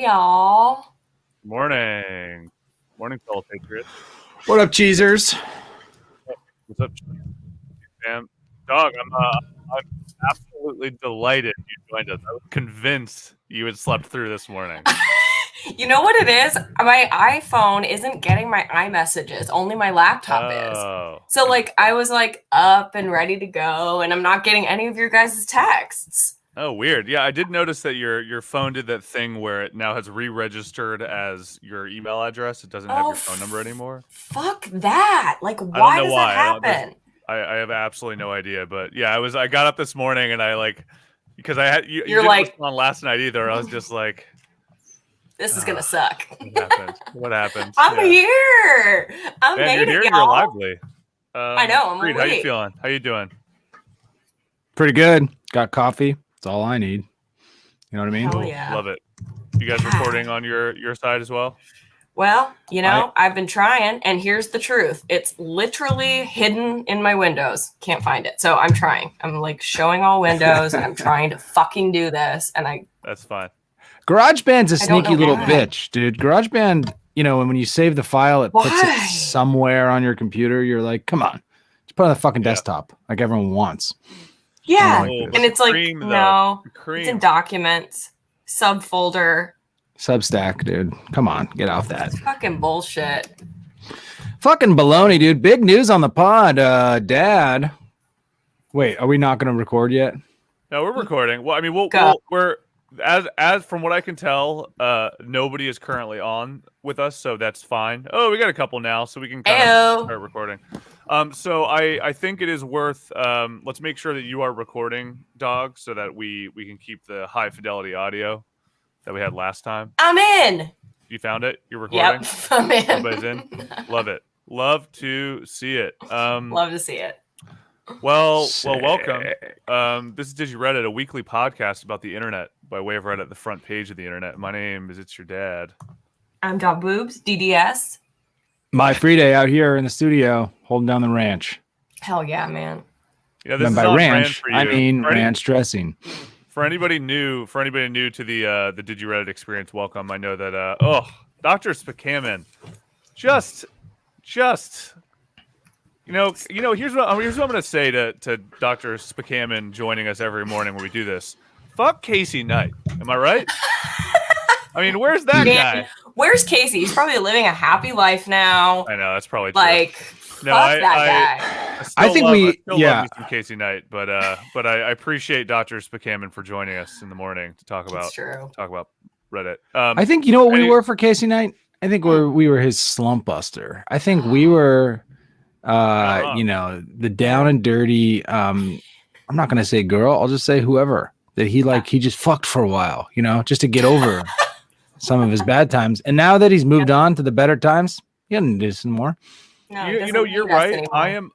y'all. Morning, fellow patriots. What up, cheesers? What's up, fam? Dog, I'm absolutely delighted you joined us. I was convinced you had slept through this morning. You know what it is? My iPhone isn't getting my iMessages. Only my laptop is. So, I was, up and ready to go, and I'm not getting any of your guys' texts. Oh, weird. Yeah, I did notice that your phone did that thing where it now has re-registered as your email address. It doesn't have your phone number anymore. Fuck that. Why does that happen? I have absolutely no idea. But yeah, I got up this morning and because I had you didn't listen on last night either. I was just like, this is gonna suck. What happened? I'm here. I made it, y'all. You're lively. I know. I'm Reed, how you feeling? How you doing? Pretty good. Got coffee. That's all I need. You know what I mean? Hell yeah. Love it. You guys recording on your side as well? Well, I've been trying, and here's the truth. It's literally hidden in my windows. Can't find it. So I'm trying. I'm showing all windows, and I'm trying to fucking do this, and That's fine. GarageBand's a sneaky little bitch, dude. GarageBand, when you save the file, it puts it somewhere on your computer. You're like, come on. Just put it on the fucking desktop like everyone wants. Yeah, and it's no, it's in documents, subfolder. Substack, dude. Come on, get off that. It's fucking bullshit. Fucking baloney, dude. Big news on the pod, Dad. Wait, are we not going to record yet? No, we're recording. Well, I mean, we're as from what I can tell, nobody is currently on with us, so that's fine. Oh, we got a couple now, so we can kind of start recording. So I think it is worth let's make sure that you are recording, Dog, so that we can keep the high fidelity audio that we had last time. I'm in. You found it? You're recording? Yep, I'm in. Everybody's in? Love it. Love to see it. Love to see it. Well, welcome. This is Did You Reddit, a weekly podcast about the internet by way of Reddit, the front page of the internet. My name is It's Your Dad. I'm Dog Boobs, DDS. My free day out here in the studio, holding down the ranch. Hell yeah, man. Yeah, this and is by on ranch, brand for you. I mean ranch dressing. For anybody new to the Did You Reddit experience, welcome. I know that Dr. Spakaman, just here's what I'm gonna say to Dr. Spakaman joining us every morning when we do this. Fuck Casey Knight. Am I right? I mean, where's that guy? Where's Casey? He's probably living a happy life now. I know, that's probably true. Fuck that guy. I think love me some Casey Knight, but I appreciate Dr. Spakaman for joining us in the morning to talk about Reddit. I think what we were for Casey Knight. I think we were his slump buster. I think we were, the down and dirty. I'm not gonna say girl. I'll just say whoever that he just fucked for a while. Just to get over some of his bad times. And now that he's moved on to the better times, he doesn't do some more. No, you're right. I'm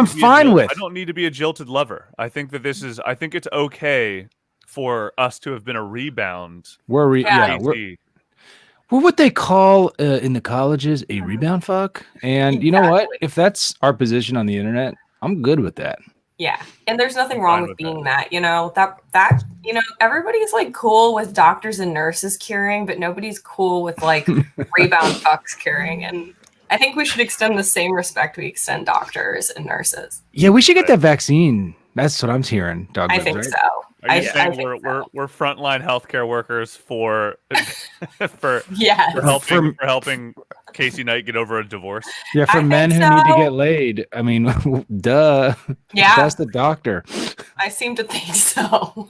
fine with. I don't need to be a jilted lover. I think that I think it's okay for us to have been a rebound. We're what they call in the colleges a rebound fuck. And you know what? If that's our position on the internet, I'm good with that. Yeah. And there's nothing wrong with being that, everybody's cool with doctors and nurses curing, but nobody's cool with rebound fucks curing. And I think we should extend the same respect we extend doctors and nurses. Yeah, we should get that vaccine. That's what I'm hearing. I think so. Are you saying we're frontline healthcare workers for helping Casey Knight get over a divorce? Yeah, for men who need to get laid. I mean, duh. Yeah, that's the doctor. I seem to think so.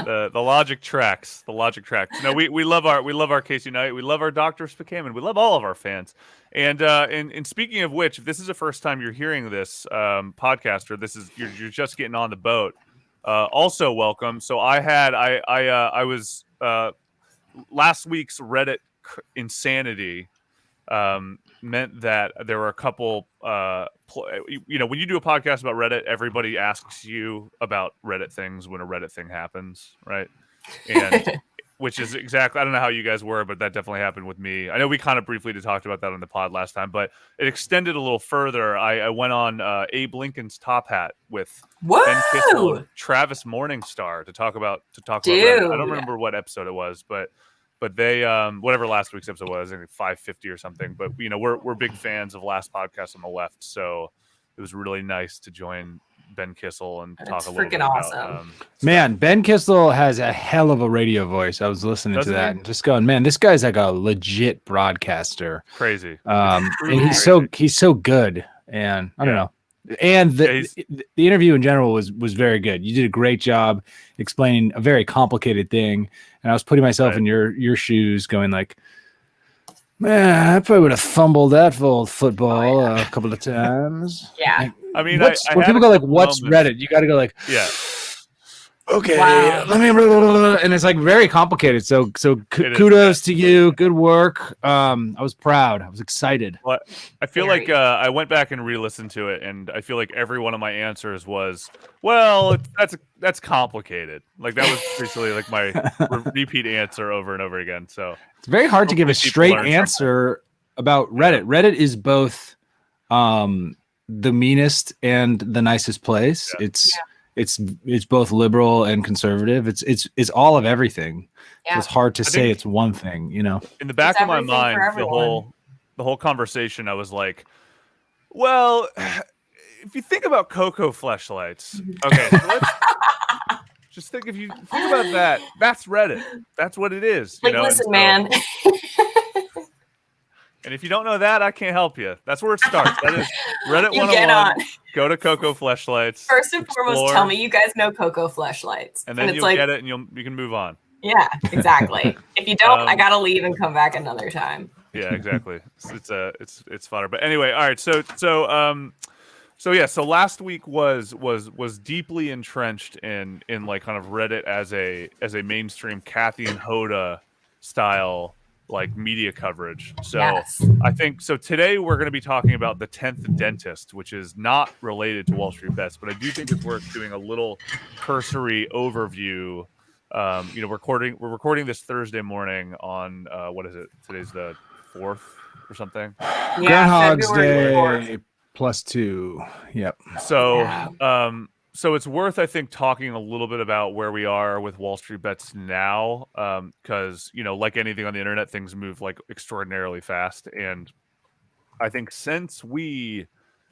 The logic tracks. The logic tracks. No, we love our Casey Knight. We love our Dr. Spakaman. We love all of our fans. And speaking of which, if this is the first time you're hearing this podcast, or you're just getting on the boat, also welcome. So I was last week's Reddit insanity meant that there were a couple when you do a podcast about Reddit, everybody asks you about Reddit things when a Reddit thing happens, right? And which is exactly, I don't know how you guys were, but that definitely happened with me. I know we kind of briefly talked about that on the pod last time, but it extended a little further. I went on Abe Lincoln's Top Hat with Ben Kissel and Travis Morningstar to talk about Reddit. I don't remember what episode it was, but but they whatever last week's episode was, I think 550 or something. But you know, we're big fans of Last Podcast on the Left, so it was really nice to join Ben Kissel and talk a little bit awesome. about. Man, Ben Kissel has a hell of a radio voice. I was listening to that and just going, man, this guy's like a legit broadcaster. Crazy. And he's so good. And I don't know. And the interview in general was very good. You did a great job explaining a very complicated thing. And I was putting myself in your shoes going like, man, I probably would have fumbled that football a couple of times. Yeah. Like, I mean, when people go like, what's Reddit? You got to go like, yeah. Okay, let me, and it's like very complicated. So kudos to you. Good work. I was proud. I was excited. Well, I feel like I went back and re-listened to it, and I feel like every one of my answers was, well, that's complicated. Like that was basically like my repeat answer over and over again. So it's very hard to give a straight answer about Reddit. Reddit is both the meanest and the nicest place. Yeah. It's both liberal and conservative. It's all of everything. Yeah. So it's hard to say it's one thing, you know. In the back of my mind, the whole conversation, I was like, well, if you think about cocoa fleshlights, okay, so let's just think. If you think about that, that's Reddit. That's what it is. Like, listen, man. And if you don't know that, I can't help you. That's where it starts. That is Reddit 101. Go to Cocoa Fleshlights. First and foremost, tell me you guys know Cocoa Fleshlights. And then you'll get it and you can move on. Yeah, exactly. If you don't, I gotta leave and come back another time. Yeah, exactly. It's fodder. But anyway, all right. So last week was deeply entrenched in like kind of Reddit as a mainstream Kathy and Hoda style like media coverage. So I think so today we're going to be talking about the 10th Dentist, which is not related to Wall Street Bets, but I do think it's worth doing a little cursory overview. We're recording this Thursday morning on what is it? Today's the 4th or something. Yeah, Groundhog's Day +2. Yep. So it's worth, I think, talking a little bit about where we are with Wall Street Bets now, because, like anything on the internet, things move like extraordinarily fast. And I think since we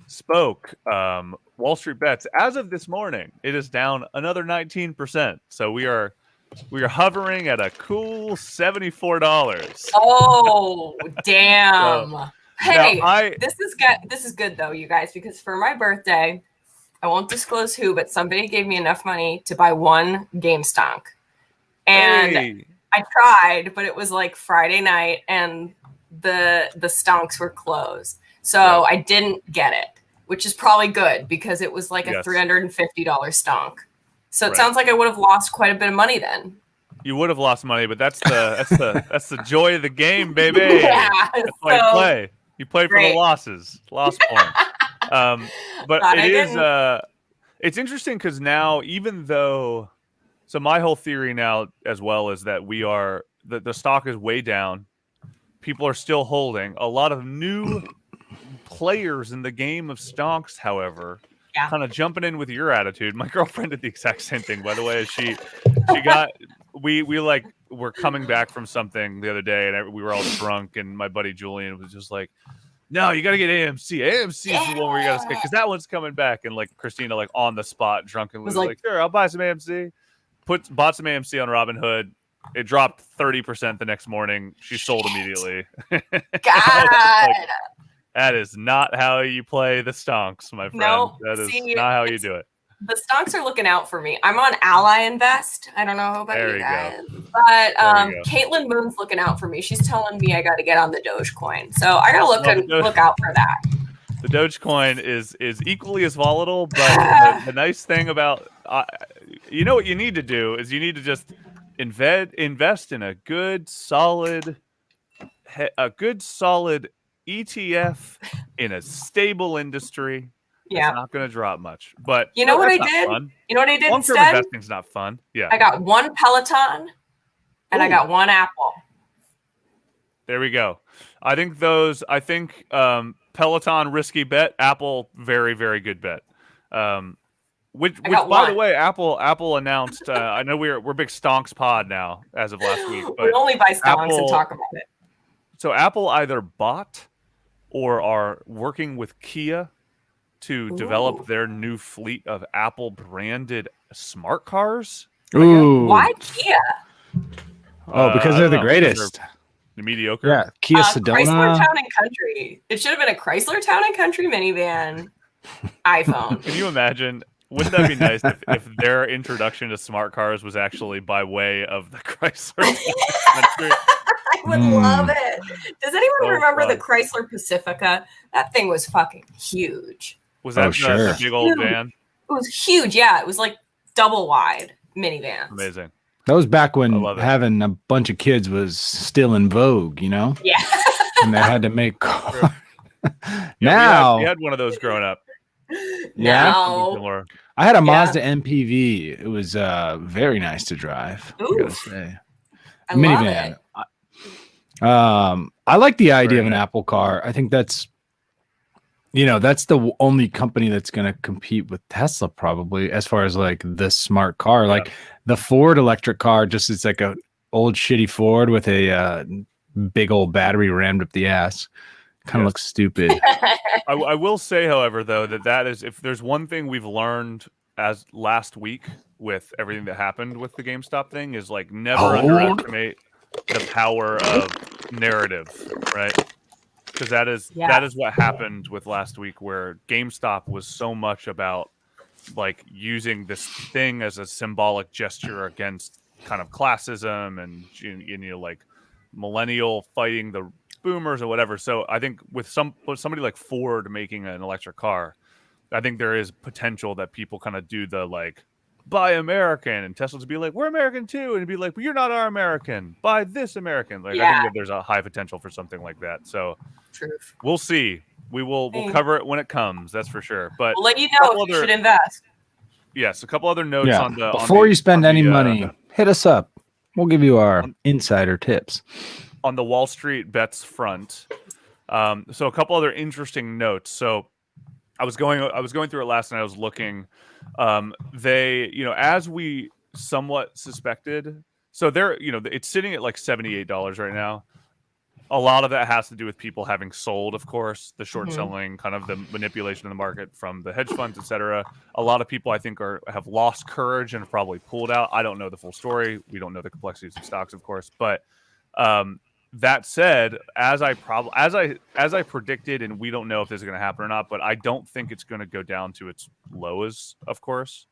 spoke, Wall Street Bets, as of this morning, it is down another 19%. So we are hovering at a cool $74. Oh, damn. Hey, this is good though, you guys, because for my birthday, I won't disclose who, but somebody gave me enough money to buy one game stonk. And I tried, but it was like Friday night and the stonks were closed. So I didn't get it, which is probably good because it was like a $350 stonk. So it sounds like I would have lost quite a bit of money then. You would have lost money, but that's the joy of the game, baby. Yeah, that's why you play. You play for the losses. Lost points. But it's interesting because now, even though, so my whole theory now as well is that the stock is way down. People are still holding. A lot of new players in the game of stonks, however, kind of jumping in with your attitude. My girlfriend did the exact same thing, by the way. She got, we were coming back from something the other day and we were all drunk and my buddy Julian was just like, no, you got to get AMC. AMC is the one where you got to stick because that one's coming back. And like Christina, like on the spot, drunkenly was like, sure, I'll buy some AMC. Bought some AMC on Robinhood. It dropped 30% the next morning. She sold immediately. God. That is not how you play the stonks, my friend. No, that is not how you do it. The stonks are looking out for me. I'm on Ally Invest. I don't know about you guys. But Caitlin Moon's looking out for me. She's telling me I got to get on the Dogecoin. So I got to look out for that. The Dogecoin is equally as volatile, but the nice thing about you know what you need to do is you need to just invest in a good solid ETF in a stable industry. Yeah, it's not going to drop much. But you know what I did? Fun. You know what I did Long-term instead? investing's not fun. Yeah, I got one Peloton and I got one Apple. There we go. I think Peloton risky bet. Apple very very good bet. Which by the way, Apple announced. I know we're big Stonks pod now as of last week. But we only buy Stonks and talk about it. So Apple either bought or are working with Kia to develop their new fleet of Apple branded smart cars. Ooh. Why Kia? Oh, because they're the greatest. The mediocre. Yeah, Kia Sedona. Chrysler Town and Country. It should have been a Chrysler Town and Country minivan iPhone. Can you imagine? Wouldn't that be nice if their introduction to smart cars was actually by way of the Chrysler Town and Country? I would love it. Does anyone remember the Chrysler Pacifica? That thing was fucking huge. Was that the big old van? It was huge. Yeah, it was like double wide minivans. Amazing. That was back when having a bunch of kids was still in vogue, you know? Yeah. And they had to make cars. Now we had one of those growing up. Yeah. Now, I had a Mazda MPV. It was very nice to drive. I gotta say. I minivan. Love it. I like the idea of an Apple car. I think that's the only company that's going to compete with Tesla probably as far as like the smart car. Like the Ford electric car, just it's like a old shitty Ford with a big old battery rammed up the ass. Kind of looks stupid. I will say, however, though, that is, if there's one thing we've learned as last week with everything that happened with the GameStop thing is like never underestimate the power of narrative, right? Because that is what happened with last week, where GameStop was so much about like using this thing as a symbolic gesture against kind of classism and like millennial fighting the boomers or whatever. So I think with somebody like Ford making an electric car, I think there is potential that people kind of do the like buy American, and Tesla to be like, we're American too, and be like, well, you're not our American, buy this American. Like I think that there's a high potential for something like that. So we'll see. We'll cover it when it comes, that's for sure. But we'll let you know if you should invest. Yes, a couple other notes on the before you spend any money, hit us up. We'll give you our insider tips. On the Wall Street bets front. So a couple other interesting notes. So I was going through it last night. I was looking. They, as we somewhat suspected, so they're, it's sitting at like $78 right now. A lot of that has to do with people having sold, of course, the short selling, kind of the manipulation of the market from the hedge funds, etc. A lot of people, I think, have lost courage and have probably pulled out. I don't know the full story. We don't know the complexities of stocks, of course, but that said, as I predicted, and we don't know if this is going to happen or not, but I don't think it's going to go down to its lows, of course,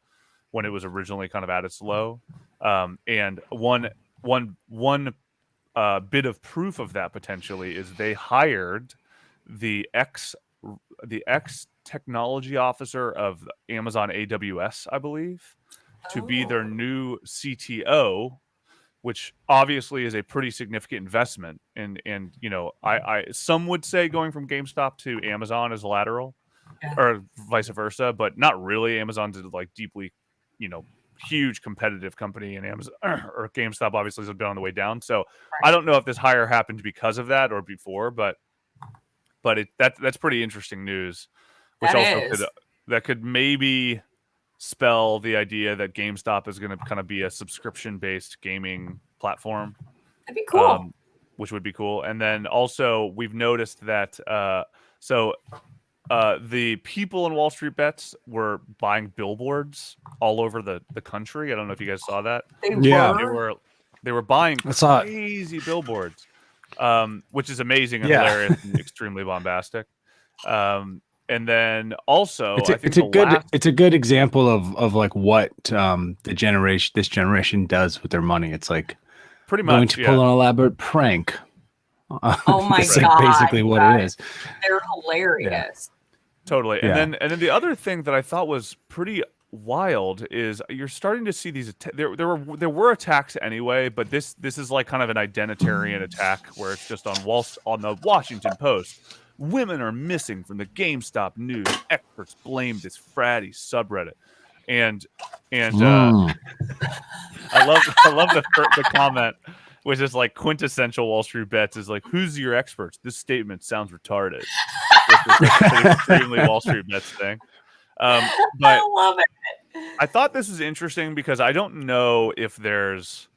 when it was originally kind of at its low. And one bit of proof of that potentially is they hired the ex technology officer of Amazon AWS, I believe, to be their new CTO, which obviously is a pretty significant investment. And I some would say going from GameStop to Amazon is lateral, or vice versa, but not really. Amazon's a like deeply, huge competitive company, and Amazon or GameStop obviously has been on the way down. So I don't know if this hire happened because of that or before, but that's pretty interesting news, which that could maybe spell the idea that GameStop is going to kind of be a subscription-based gaming platform. That'd be cool. Which would be cool. And then also we've noticed that the people in Wall Street Bets were buying billboards all over the country. I don't know if you guys saw that. They were buying crazy billboards, which is amazing and hilarious and extremely bombastic. And then also, it's a good example of like what this generation does with their money. It's like pretty much going to pull an elaborate prank. Oh my It's god! Like basically what it is. They're hilarious. Yeah. Totally. And then the other thing that I thought was pretty wild is you're starting to see these. There were attacks anyway, but this is like kind of an identitarian attack where it's just on the Washington Post. Women are missing from the GameStop news. Experts blame this fratty subreddit, and I love the comment, which is like quintessential Wall Street Bets. Is like, who's your experts? This statement sounds retarded. Which is like an extremely Wall Street Bets thing. But I love it. I thought this was interesting because I don't know if there's,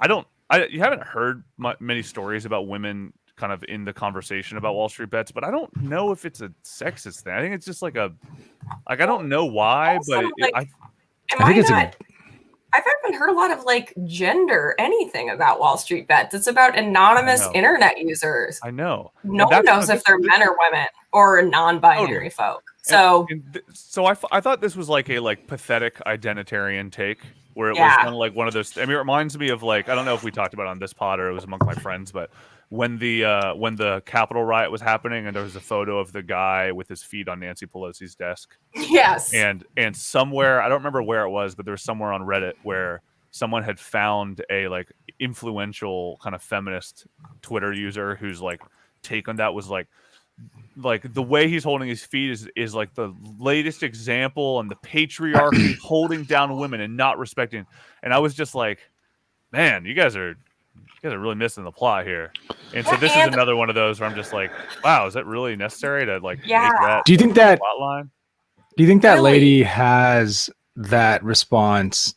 you haven't heard many stories about women kind of in the conversation about Wall Street bets, but I don't know if it's a sexist thing. I think it's just like I don't know why, also, but I think I haven't heard a lot of like gender anything about Wall Street bets. It's about anonymous internet users. I know. No one knows if they're men or women or non-binary folk. So, so I thought this was like a pathetic identitarian take where it was kind of like one of those. I mean, it reminds me of like, I don't know if we talked about it on this pod or it was among my friends, but when the Capitol riot was happening and there was a photo of the guy with his feet on Nancy Pelosi's desk. Yes. And somewhere, I don't remember where it was, but there was somewhere on Reddit where someone had found a like influential kind of feminist Twitter user whose like take on that was like the way he's holding his feet is like the latest example on the patriarchy holding down women and not respecting. And I was just like, man, you guys are really missing the plot here. And so this is another one of those where I'm just like, wow, is that really necessary to like make that? Do you think that plot line? Do you think that lady has that response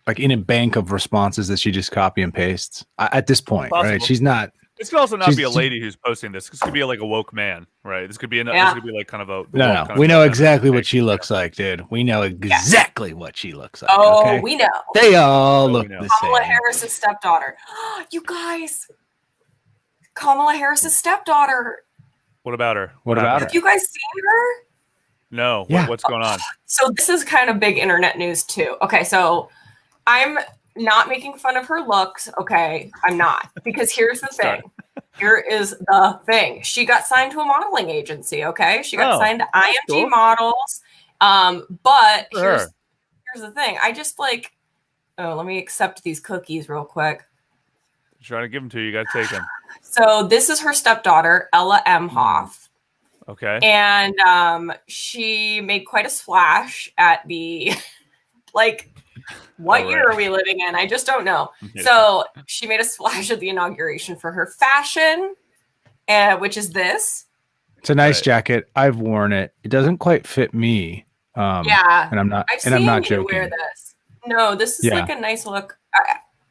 like in a bank of responses that she just copy and pastes at this point? Possible. Right? She's not. This could also not be a lady who's posting this. This could be like a woke man, right? This could be this could be like kind of a no. We know exactly what she looks like, dude. We know exactly what she looks like. Oh, okay? we know. They all look the same. Kamala Harris's stepdaughter. You guys, Kamala Harris's stepdaughter. What about her? What about her? Have you guys seen her? No. Yeah. What's going on? So this is kind of big internet news too. Okay, so I'm not making fun of her looks. Okay, I'm not. Because here's the thing. Here is the thing. She got signed to a modeling agency, okay? She got signed to IMG Models. But here's the thing. I just like, let me accept these cookies real quick. I'm trying to give them to you. You got to take them. So this is her stepdaughter, Ella Emhoff. Okay. And she made quite a splash at the, like, what year are we living in? I just don't know. So she made a splash at the inauguration for her fashion, which is this. It's a nice jacket. I've worn it. It doesn't quite fit me. And I'm not. I'm not joking. Wear this. No, this is like a nice look.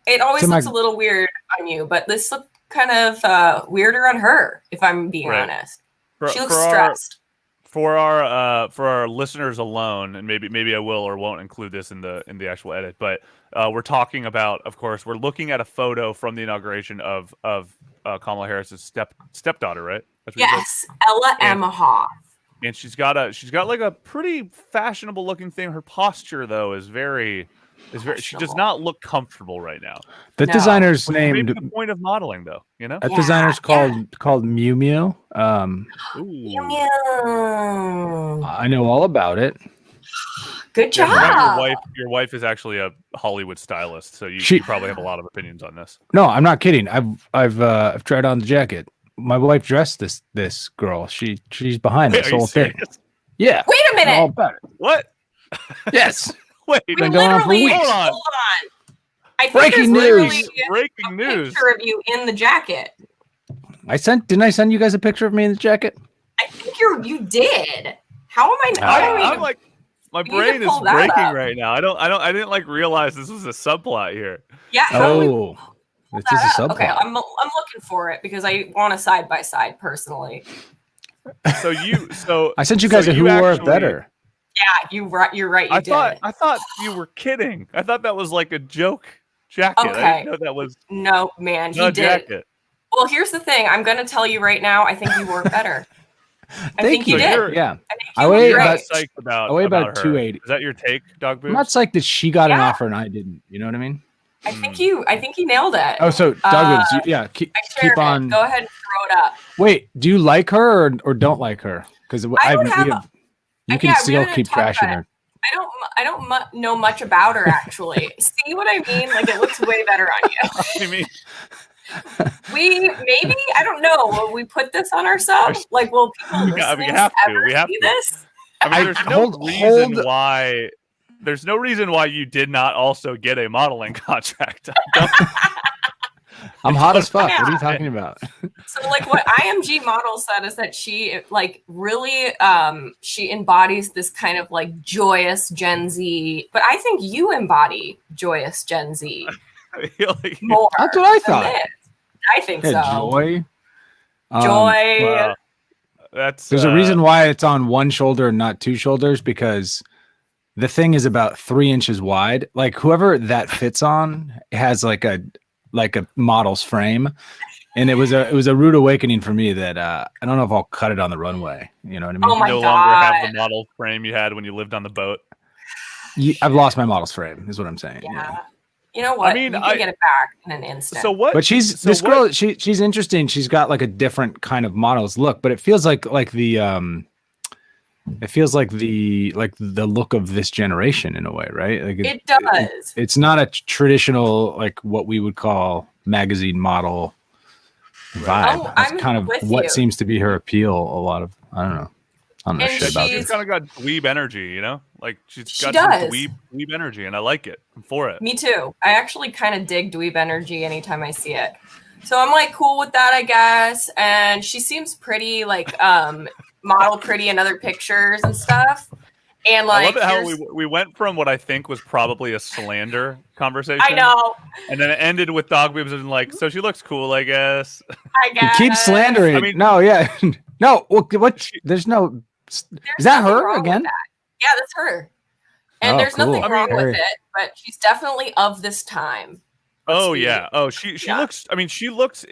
It always looks a little weird on you, but this look kind of weirder on her, if I'm being honest. She looks stressed. For our listeners alone, and maybe I will or won't include this in the actual edit, but we're talking about, of course, we're looking at a photo from the inauguration of Kamala Harris's stepdaughter, right? That's what yes, Ella Emhoff. And she's got like a pretty fashionable looking thing. Her posture though is very. She does not look comfortable right now. The designer's name. Maybe the point of modeling, though, you know. That designer's called Miu Miu. Miu Miu. I know all about it. Good job. Your wife is actually a Hollywood stylist, so you probably have a lot of opinions on this. No, I'm not kidding. I've tried on the jacket. My wife dressed this girl. She's behind this whole thing. Yeah. Wait a minute. All about it. What? Yes. Wait, been going on for weeks. Hold on. I think breaking news. Breaking news. Picture of you in the jacket. Didn't I send you guys a picture of me in the jacket? I think you did. How am I not? I'm like, my brain is breaking right now. I didn't like realize this was a subplot here. Yeah. This is a subplot. Okay, I'm looking for it because I want a side by side personally. So I sent you guys a Who Wore It Better. Yeah, you're right. I thought you were kidding. I thought that was like a joke jacket. Okay. I didn't know that was no man. He did. Jacket. Well, here's the thing. I'm going to tell you right now. I think you wore it better. I think you did. Yeah. I weigh about 280. Is that your take, Dog Boobs? I'm not psyched that she got an offer and I didn't. You know what I mean? I think you nailed it. Oh, so Dog Boobs, keep on. Go ahead and throw it up. Wait, do you like her or don't like her? Because you can still keep trashing her. I don't know much about her actually. See what I mean? Like it looks way better on you. What do you mean? I don't know. Will we put this on ourselves? Like, will people listening ever see this? I mean, there's no reason why you did not also get a modeling contract. I'm hot as fuck. What are you talking about? So like what IMG model said is that she like really she embodies this kind of like joyous Gen Z, but I think you embody joyous Gen Z more. That's what I thought. I think so. Joy. Joy. Wow. There's a reason why it's on one shoulder and not two shoulders, because the thing is about 3 inches wide. Like whoever that fits on has like a model's frame, and it was a rude awakening for me that I don't know if I'll cut it on the runway. You know what I mean? Oh my no God. longer have the model frame you had when you lived on the boat. I've lost my model's frame, is what I'm saying. Yeah. You know what? I mean, you can get it back in an instant. So what? But girl. She's interesting. She's got like a different kind of model's look, but it feels like the it feels like the look of this generation in a way, right? Like it does. It's not a traditional like what we would call magazine model vibe. Oh, That's I'm kind of what seems to be her appeal. A lot of I don't know shit about She's this. kind of got dweeb energy, you know? Like she got does. some dweeb energy, and I like it. I'm for it. Me too. I actually kind of dig dweeb energy anytime I see it. So I'm like cool with that, I guess. And she seems pretty, like model pretty in other pictures and stuff. And like, I love it how we went from what I think was probably a slander conversation. I know. And then it ended with dog boobs and like, so she looks cool, I guess. I guess. Keep slandering. I mean, no, yeah, no. What? There's no. Is that her again? That. Yeah, that's her. And there's cool. nothing wrong with it, but she's definitely of this time. Oh yeah. Oh, she looks. I mean, she looks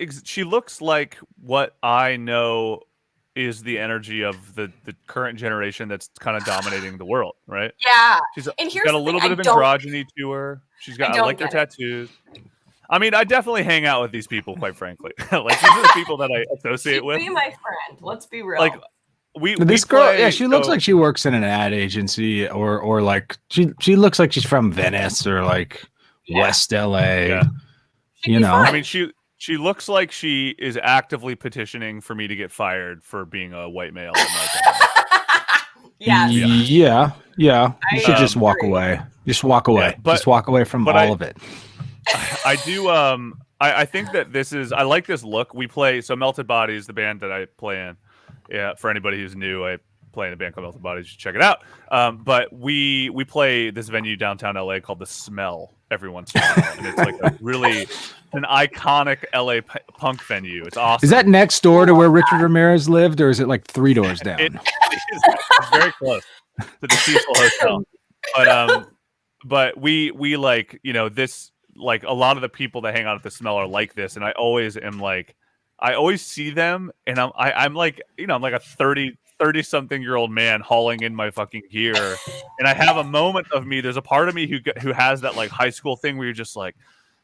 like what I know is the energy of the current generation that's kind of dominating the world, right? Yeah. She's and here's got a little bit of androgyny to her. She's got I like her tattoos. I mean, I definitely hang out with these people, quite frankly. Like these are the people that I associate with. Be my friend. Let's be real. Like this girl, yeah, she looks like she works in an ad agency, or like she looks like she's from Venice or like West LA. Yeah. You know, I mean, she looks like she is actively petitioning for me to get fired for being a white male. Yes. Yeah. You should just walk away. Just walk away. Yeah, just walk away from all of it. I do. I think that this is. I like this look. We play. So Melted Bodies, the band that I play in. Yeah, for anybody who's new, I play in a band called Melted Bodies. You should check it out. But we play this venue downtown LA called The Smell every once in a while, and it's like a really an iconic LA punk venue. It's awesome. Is that next door to where Richard Ramirez lived, or is it like 3 doors down? It's very close to the Cecil Hotel. But we like, you know, this, like a lot of the people that hang out at The Smell are like this, and I always see them, and I'm like, you know, I'm like a 30-something-year-old man hauling in my fucking gear, and I have a moment of me. There's a part of me who has that like high school thing where you're just like,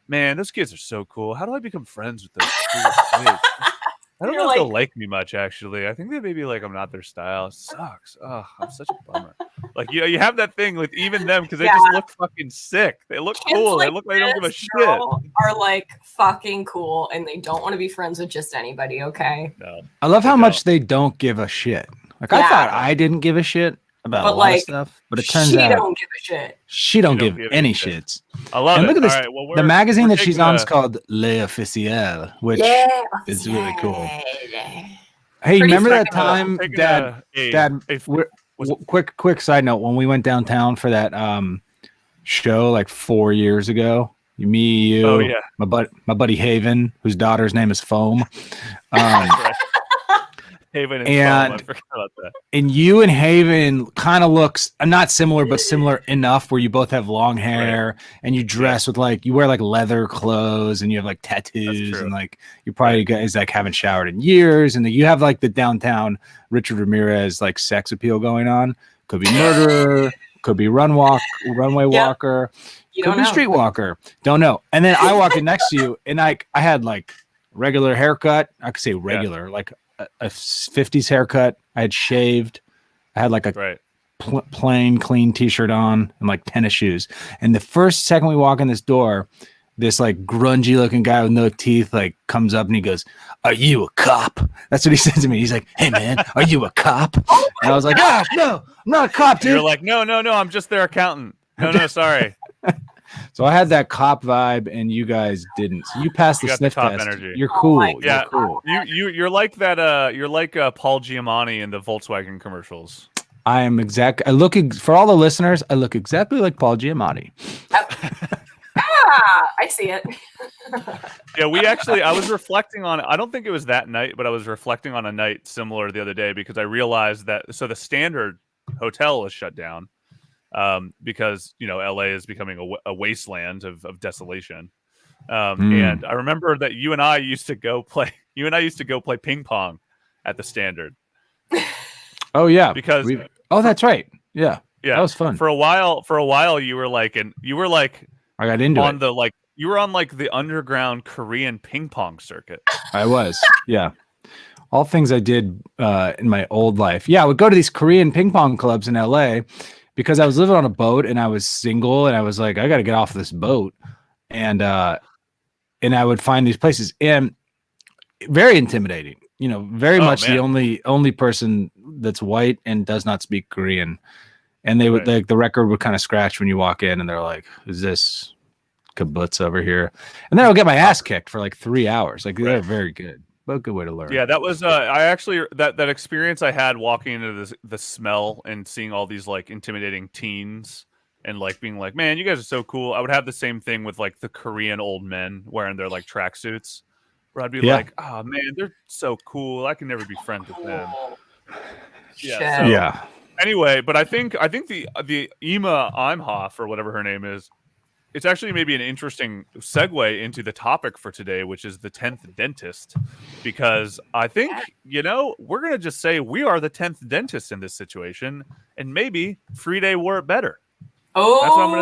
man, those kids are so cool. How do I become friends with those kids? I don't know if they'll like me much, actually. I think they maybe like I'm not their style. It sucks. Oh, I'm such a bummer. Like, you know, you have that thing with even them because they just look fucking sick. They look cool. They look like they don't give a shit. Are like fucking cool, and they don't want to be friends with just anybody. Okay. No, I love how much they don't give a shit. Like I thought I didn't give a shit about a lot of stuff, but it turns out she don't give a shit. She don't give any shits. I love it. Look at this. All right, well, the magazine that she's on is called L'Officiel, which is really cool. Hey, remember that time, Dad? Quick side note: when we went downtown for that show like 4 years ago, you, my buddy Haven, whose daughter's name is Foam. Haven and Foam, I forgot about that. And you and Haven kind of looks not similar, but similar enough where you both have long hair and you dress with like you wear like leather clothes and you have like tattoos and like you probably guys like haven't showered in years and you have like the downtown Richard Ramirez like sex appeal going on. Could be murderer, could be runway walker, could be streetwalker. Don't know. And then I walk in next to you and I had like regular haircut. I could say regular, like a 50s haircut. I had shaved. I had like a plain clean t-shirt on and like tennis shoes. And the first second we walk in this door, this like grungy looking guy with no teeth like comes up and he goes, "Are you a cop?" That's what he said to me. He's like, "Hey man, are you a cop?" And I was like, "Ah, no, I'm not a cop, dude." You're like, no, I'm just their accountant. No, sorry. So I had that cop vibe, and you guys didn't. So you passed the sniff top test. energy. You're cool. Yeah, you're cool. You're like that. You're like Paul Giamatti in the Volkswagen commercials. I am I look for all the listeners. I look exactly like Paul Giamatti. I see it. Yeah, I was reflecting on, I don't think it was that night, but I was reflecting on a night similar the other day because I realized that, so the Standard Hotel is shut down because, LA is becoming a wasteland of desolation. And I remember that you and I used to go play ping pong at the Standard. Oh yeah. Because that's right. Yeah. Yeah. That was fun. For a while you were like I got into on it. You were on the underground Korean ping pong circuit. I was, yeah. All things I did in my old life. Yeah, I would go to these Korean ping pong clubs in LA because I was living on a boat and I was single and I was like, I got to get off this boat. And I would find these places and very intimidating. Very much man. the only person that's white and does not speak Korean. And they would the record would kind of scratch when you walk in and they're like, is this kibbutz over here? And then I'll get my ass kicked for 3 hours. They're very good, but a good way to learn. Yeah, that was I actually that experience I had walking into the smell and seeing all these intimidating teens and being like, man, you guys are so cool. I would have the same thing with the Korean old men wearing their tracksuits, where I'd be like, oh man, they're so cool. I can never be friends with them. Yeah. Anyway, but I think the Ima Imhoff or whatever her name is, it's actually maybe an interesting segue into the topic for today, which is the 10th dentist, because I think we're gonna just say we are the 10th dentist in this situation, and maybe Friday wore it better. Oh, that's what I'm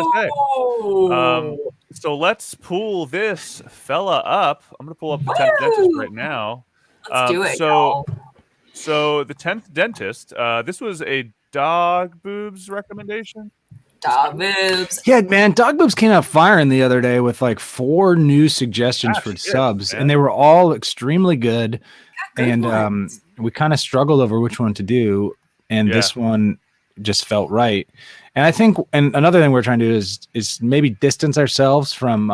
gonna say. So let's pull this fella up. I'm gonna pull up the 10th dentist right now. Let's do it. So the 10th dentist. This was a Dog Boobs recommendation. Dog Boobs. Yeah, man. Dog Boobs came out firing the other day with 4 new suggestions for subs, and they were all extremely good. And we kind of struggled over which one to do, and this one just felt right. And I think, and another thing we're trying to do is maybe distance ourselves from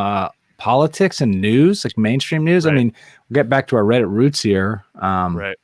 politics and news, mainstream news. Right. I mean, we'll get back to our Reddit roots here. Right.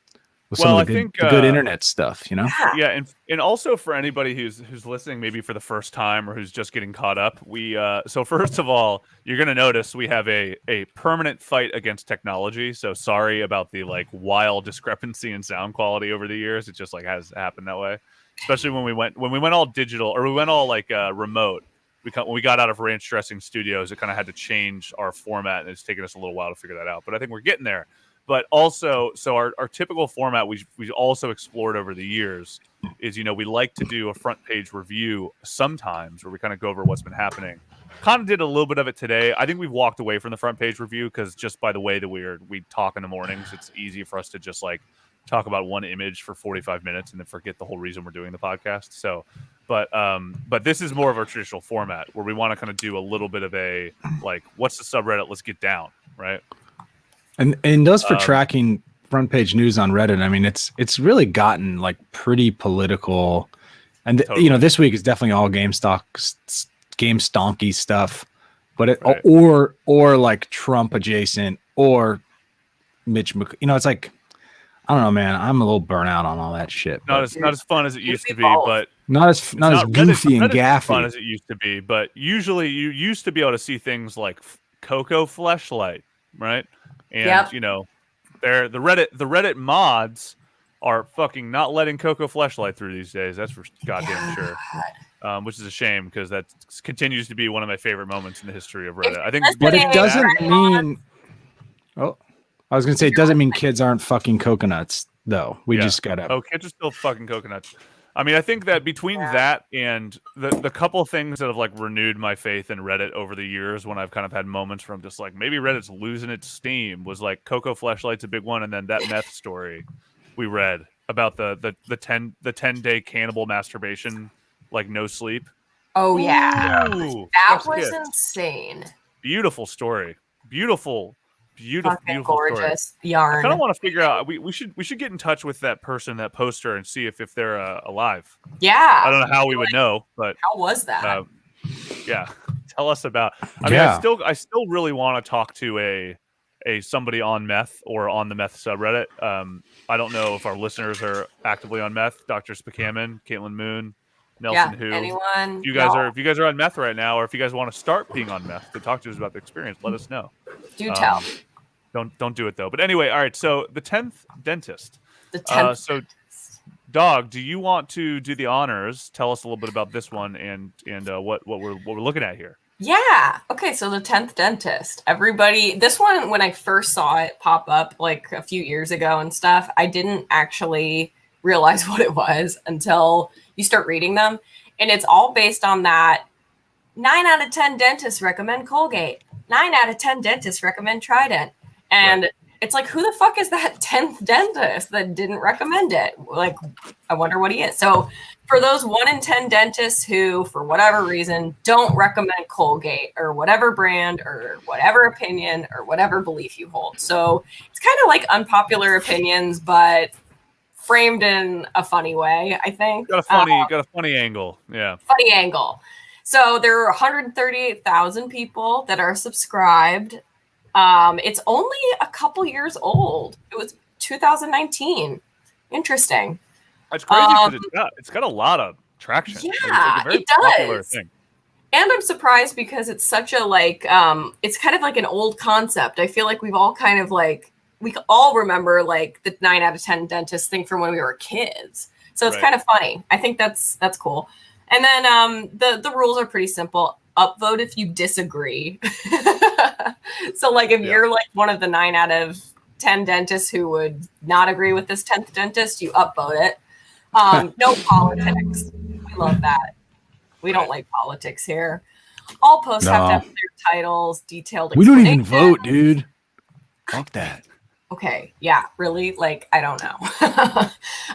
With some of the good internet stuff, Yeah, and also for anybody who's listening, maybe for the first time or who's just getting caught up, we so first of all, you're gonna notice we have a permanent fight against technology. So sorry about the wild discrepancy in sound quality over the years. It just has happened that way, especially when we went all digital or we went all remote. When we got out of Ranch Dressing Studios, it kind of had to change our format, and it's taken us a little while to figure that out. But I think we're getting there. But also, so our typical format we also explored over the years is, we like to do a front page review sometimes where we kind of go over what's been happening. Kind of did a little bit of it today. I think we've walked away from the front page review because just by the way that we talk in the mornings, it's easy for us to just talk about one image for 45 minutes and then forget the whole reason we're doing the podcast. So, but this is more of our traditional format where we want to kind of do a little bit of a what's the subreddit? Let's get down, right? And those for tracking front page news on Reddit. I mean, it's really gotten pretty political, and totally. This week is definitely all game stonky stuff, but right. or Trump adjacent or Mitch it's I don't know, man. I'm a little burnout on all that shit. Not as fun as it used to be, but not as goofy and gaffy. Fun as it used to be, but usually you used to be able to see things like Coco Fleshlight, right? And the Reddit mods are fucking not letting Coco Fleshlight through these days. That's for goddamn sure. Which is a shame because that continues to be one of my favorite moments in the history of Reddit. I think, but it doesn't mean. Oh, I was gonna say it doesn't mean kids aren't fucking coconuts though. We just gotta. Oh, kids are still fucking coconuts. I mean, I think that between that and the couple things that have renewed my faith in Reddit over the years, when I've kind of had moments where I'm just maybe Reddit's losing its steam, was Coco Fleshlight's a big one, and then that meth story we read about the 10-day cannibal masturbation, no sleep. Oh yeah, Ooh, that was insane. Beautiful story. Beautiful gorgeous story. yarn. I kind of want to figure out. We should get in touch with that person, that poster, and see if they're alive. Yeah. I don't know how we would know, but how was that? Yeah. tell us about. I mean, I still really want to talk to a somebody on meth or on the meth subreddit. I don't know if our listeners are actively on meth. Dr. Spakaman, Caitlin Moon, Nelson Who. Anyone? If you guys are on meth right now, or if you guys want to start being on meth to talk to us about the experience, let us know. Do tell. Don't do it though. But anyway, all right. So the 10th dentist. The 10th. So, Dog, do you want to do the honors? Tell us a little bit about this one and what we're looking at here. Yeah. Okay. So the 10th dentist. Everybody, this one, when I first saw it pop up like a few years ago and stuff, I didn't actually realize what it was until you start reading them. And it's all based on that 9 out of 10 dentists recommend Colgate. 9 out of 10 dentists recommend Trident. And it's like, who the fuck is that 10th dentist that didn't recommend it? Like, I wonder what he is. So for those 1 in 10 dentists who, for whatever reason, don't recommend Colgate or whatever brand or whatever opinion or whatever belief you hold. So it's kind of like unpopular opinions, but framed in a funny way, I think. Got a funny angle. Yeah. Funny angle. So there are 138,000 people that are subscribed. It's only a couple years old. It was 2019. Interesting. That's crazy because it's got a lot of traction. Yeah, it's like a very popular thing. And I'm surprised because it's such a it's kind of like an old concept. I feel like we've all kind of we all remember like the 9 out of 10 dentist thing from when we were kids. So it's kind of funny. I think that's cool. And then the rules are pretty simple. Upvote if you disagree. So like if you're like one of the 9 out of 10 dentists who would not agree with this 10th dentist, you upvote it. No politics. We love that. We don't like politics here. All posts have to have their titles, detailed. We don't even vote, dude. Fuck that. Okay. Yeah. Really? Like, I don't know.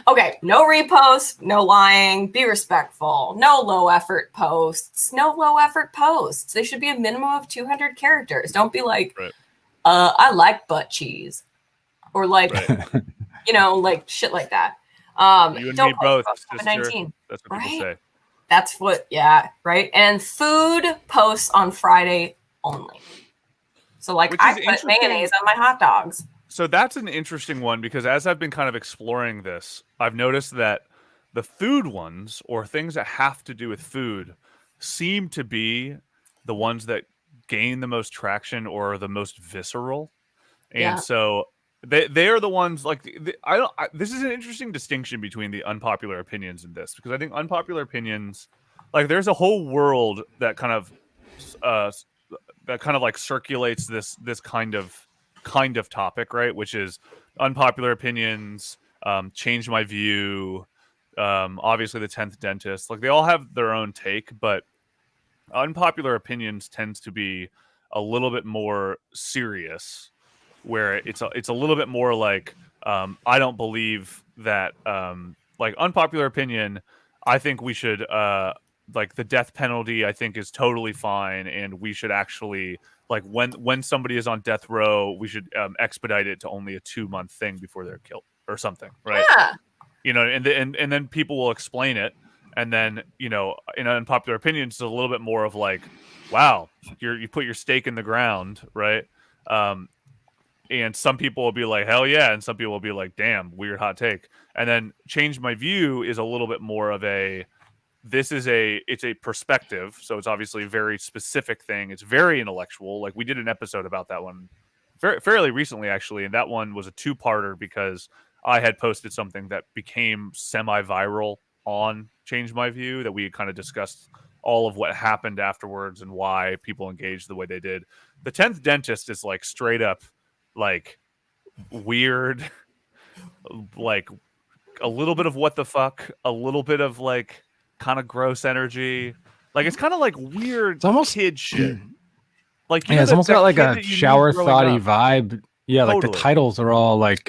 Okay. No reposts, no lying, be respectful. No low effort posts. They should be a minimum of 200 characters. Don't be like, I like butt cheese or like, like shit like that. You and me both. COVID-19. That's what people say. That's what, right. And food posts on Friday only. So like I put mayonnaise on my hot dogs. So that's an interesting one because as I've been kind of exploring this, I've noticed that the food ones or things that have to do with food seem to be the ones that gain the most traction or are the most visceral. And so they are the ones like this is an interesting distinction between the unpopular opinions in this because I think unpopular opinions, like there's a whole world that kind of like circulates this kind of topic, right? Which is unpopular opinions, change my view, obviously the 10th dentist. Like they all have their own take, but unpopular opinions tends to be a little bit more serious, where it's a little bit more like I don't believe that like unpopular opinion. I think we should like the death penalty. I think is totally fine, and we should actually. Like when somebody is on death row, we should expedite it to only a 2-month thing before they're killed or something, right? Yeah. And then people will explain it, and then in unpopular opinions, it's a little bit more of like, wow, you put your stake in the ground, right? And some people will be like, hell yeah, and some people will be like, damn, weird hot take. And then change my view is a little bit more of a. It's a perspective, so it's obviously a very specific thing. It's very intellectual. Like we did an episode about that one fairly recently, actually, and that one was a 2-parter because I had posted something that became semi-viral on Change My View that we had kind of discussed all of what happened afterwards and why people engaged the way they did. The 10th dentist is like straight up like weird, like a little bit of what the fuck, a little bit of like kind of gross energy, like it's kind of like weird. It's almost kid shit. Like it's almost got like a shower thoughty vibe. Yeah, totally. Like the titles are all like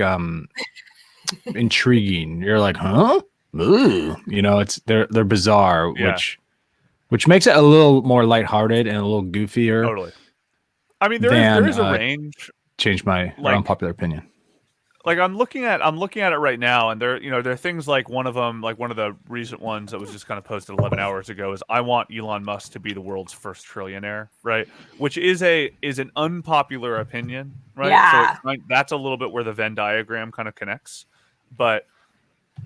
intriguing. You're like, huh? Ooh. It's they're bizarre, which makes it a little more lighthearted and a little goofier. Totally. I mean, there is a range. Change my unpopular opinion. like I'm looking at it right now, and there are things like one of them, like one of the recent ones that was just kind of posted 11 hours ago, is I want Elon Musk to be the world's first trillionaire, right? Which is an unpopular opinion, right? Yeah. So that's a little bit where the Venn diagram kind of connects, but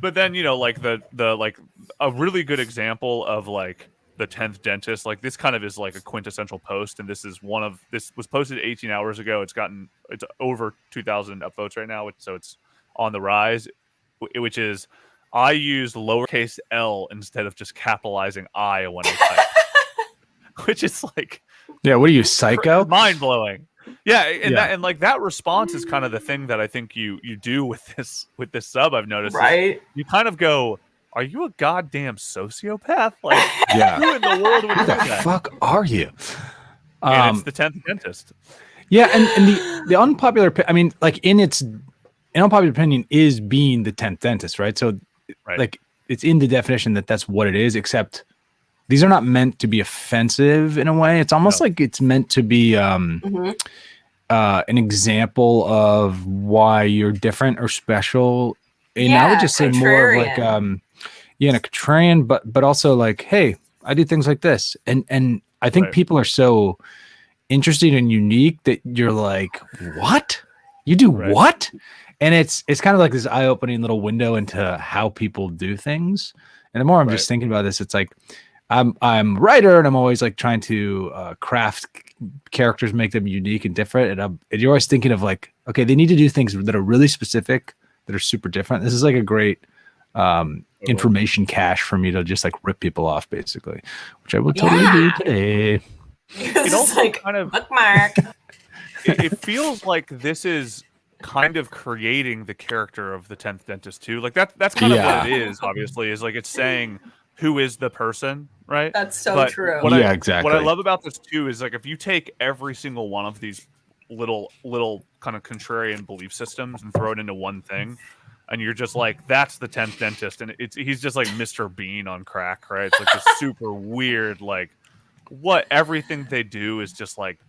then like the like a really good example of like the 10th dentist, like this kind of is like a quintessential post, and this was posted 18 hours ago. It's over 2,000 upvotes right now, so it's on the rise, which is I used lowercase l instead of just capitalizing I when I type. Which is like, yeah, what are you, psycho? Mind-blowing. Yeah, and that response is kind of the thing that I think you do with this sub. I've noticed, right? You kind of go, are you a goddamn sociopath? Like, who in the world would do that? Who the fuck are you? And it's the 10th dentist. Yeah, and the unpopular, I mean, like an unpopular opinion is being the 10th dentist, right? So, like, it's in the definition that's what it is, except these are not meant to be offensive in a way. It's almost like it's meant to be an example of why you're different or special. And I would just say more of like, a contrarian, but also like, hey, I do things like this. And I think people are so interesting and unique that you're like, what? You do what? And it's kind of like this eye-opening little window into how people do things. And the more I'm just thinking about this, it's like I'm a writer, and I'm always like trying to craft characters, make them unique and different. And you're always thinking of like, okay, they need to do things that are really specific, that are super different. This is like a great information cache for me to just like rip people off, basically, which I will totally do today. It also like kind of bookmark. It feels like this is kind of creating the character of the 10th dentist too. Like that's kind of what it is. Obviously, is like it's saying who is the person, right? That's so true. Exactly. What I love about this too is like if you take every single one of these little kind of contrarian belief systems and throw it into one thing, and you're just like, that's the 10th dentist, and he's just like Mr. Bean on crack, right? It's like this super weird, like what everything they do is just like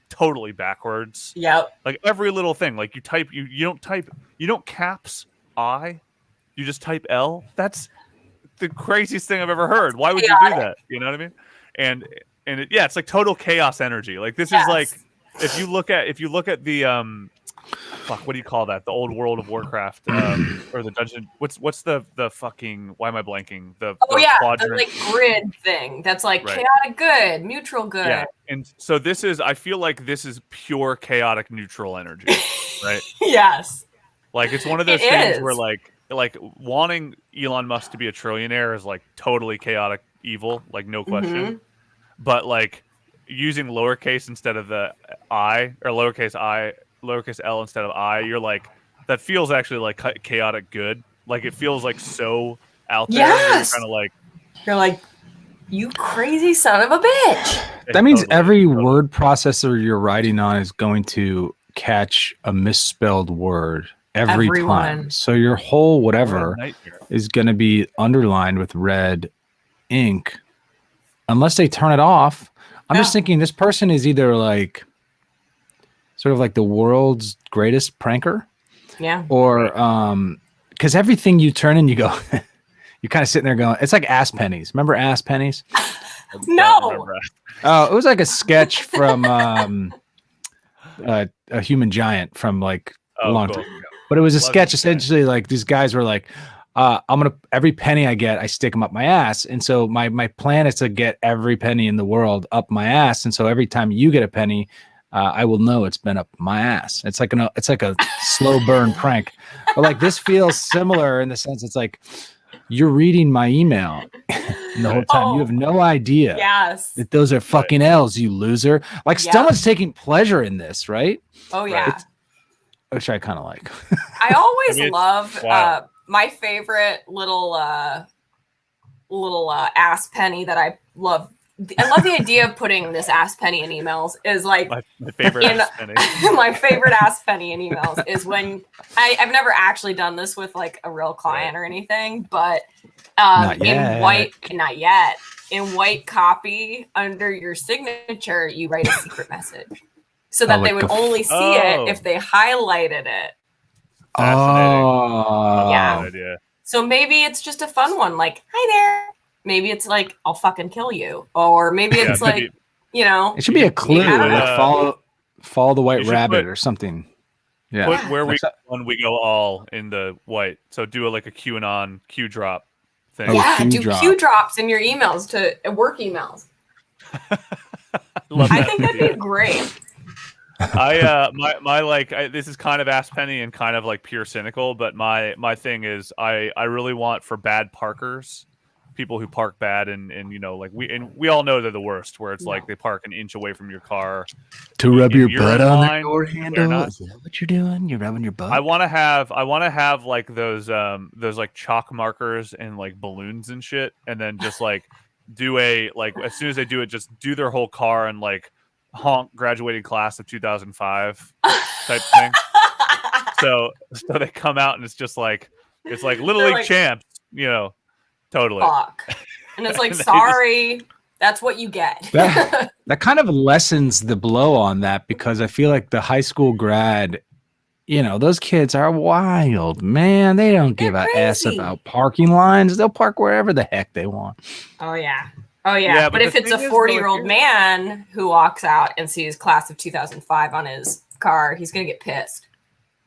totally backwards. Yep. Like every little thing, like you don't caps I, you just type L. That's the craziest thing I've ever heard. Why would you do that? You know what I mean? And it's like total chaos energy. Like this is like if you look at the what do you call that? The old World of Warcraft or the dungeon. What's the fucking? Why am I blanking? The quadrant, the like grid thing. That's like chaotic good, neutral good. Yeah, and so I feel like this is pure chaotic neutral energy, right? Yes. Like it's one of those things where like wanting Elon Musk to be a trillionaire is like totally chaotic evil, like no question. But like using lowercase instead of the I, or lowercase L instead of I, you're like, that feels actually like chaotic good. Like it feels like so out there. Yes. You're like, you crazy son of a bitch. That means every word processor you're writing on is going to catch a misspelled word every time. So your whole whatever is going to be underlined with red ink unless they turn it off. I'm just thinking this person is either like sort of like the world's greatest pranker. Yeah. Or because everything you turn in, you go, you're kind of sitting there going, it's like ass pennies. Remember ass pennies? No. Oh, it was like a sketch from a Human Giant from like a long time ago. But it was a sketch essentially like these guys were like, every penny I get, I stick them up my ass. And so my plan is to get every penny in the world up my ass. And so every time you get a penny, I will know it's been up my ass. It's like a slow burn prank. But like this feels similar in the sense it's like you're reading my email and the whole time you have no idea that those are fucking L's, you loser. Like someone's taking pleasure in this, right? Oh yeah. Which I kind of like. I always love my favorite little ass penny that I love. I love the idea of putting this ass penny in emails is like my favorite ass penny. My favorite ass penny in emails is when I've never actually done this with like a real client or anything, but in white copy under your signature, you write a secret message so that they would only see it if they highlighted it. Fascinating. Oh, Yeah. Good idea. So maybe it's just a fun one, like, hi there. Maybe it's like, I'll fucking kill you. Or maybe it's like, you know. It should be a clue, like follow the white rabbit or something. Yeah. Put where we go all in the white. So do like a QAnon Q drop thing. Yeah, do Q drops in your emails to work emails. I think that'd be great. This is kind of Ask Penny and kind of like pure cynical, but my thing is I really want for bad parkers, people who park bad and you know, like we all know they're the worst, where it's like they park an inch away from your car to rub your butt on the door handle. Is that what you're doing? You're rubbing your butt. I want to have like those like chalk markers and like balloons and shit, and then just like do a like as soon as they do it, just do their whole car and like honk graduating class of 2005 type thing. so they come out and it's like Little League champs, you know, totally. Fuck. And it's like, sorry, that's what you get. that kind of lessens the blow on that, because I feel like the high school grad, you know, those kids are wild, man. They don't give a ass about parking lines. They'll park wherever the heck they want. Oh yeah. But if it's a 40-year-old man who walks out and sees class of 2005 on his car, he's gonna get pissed.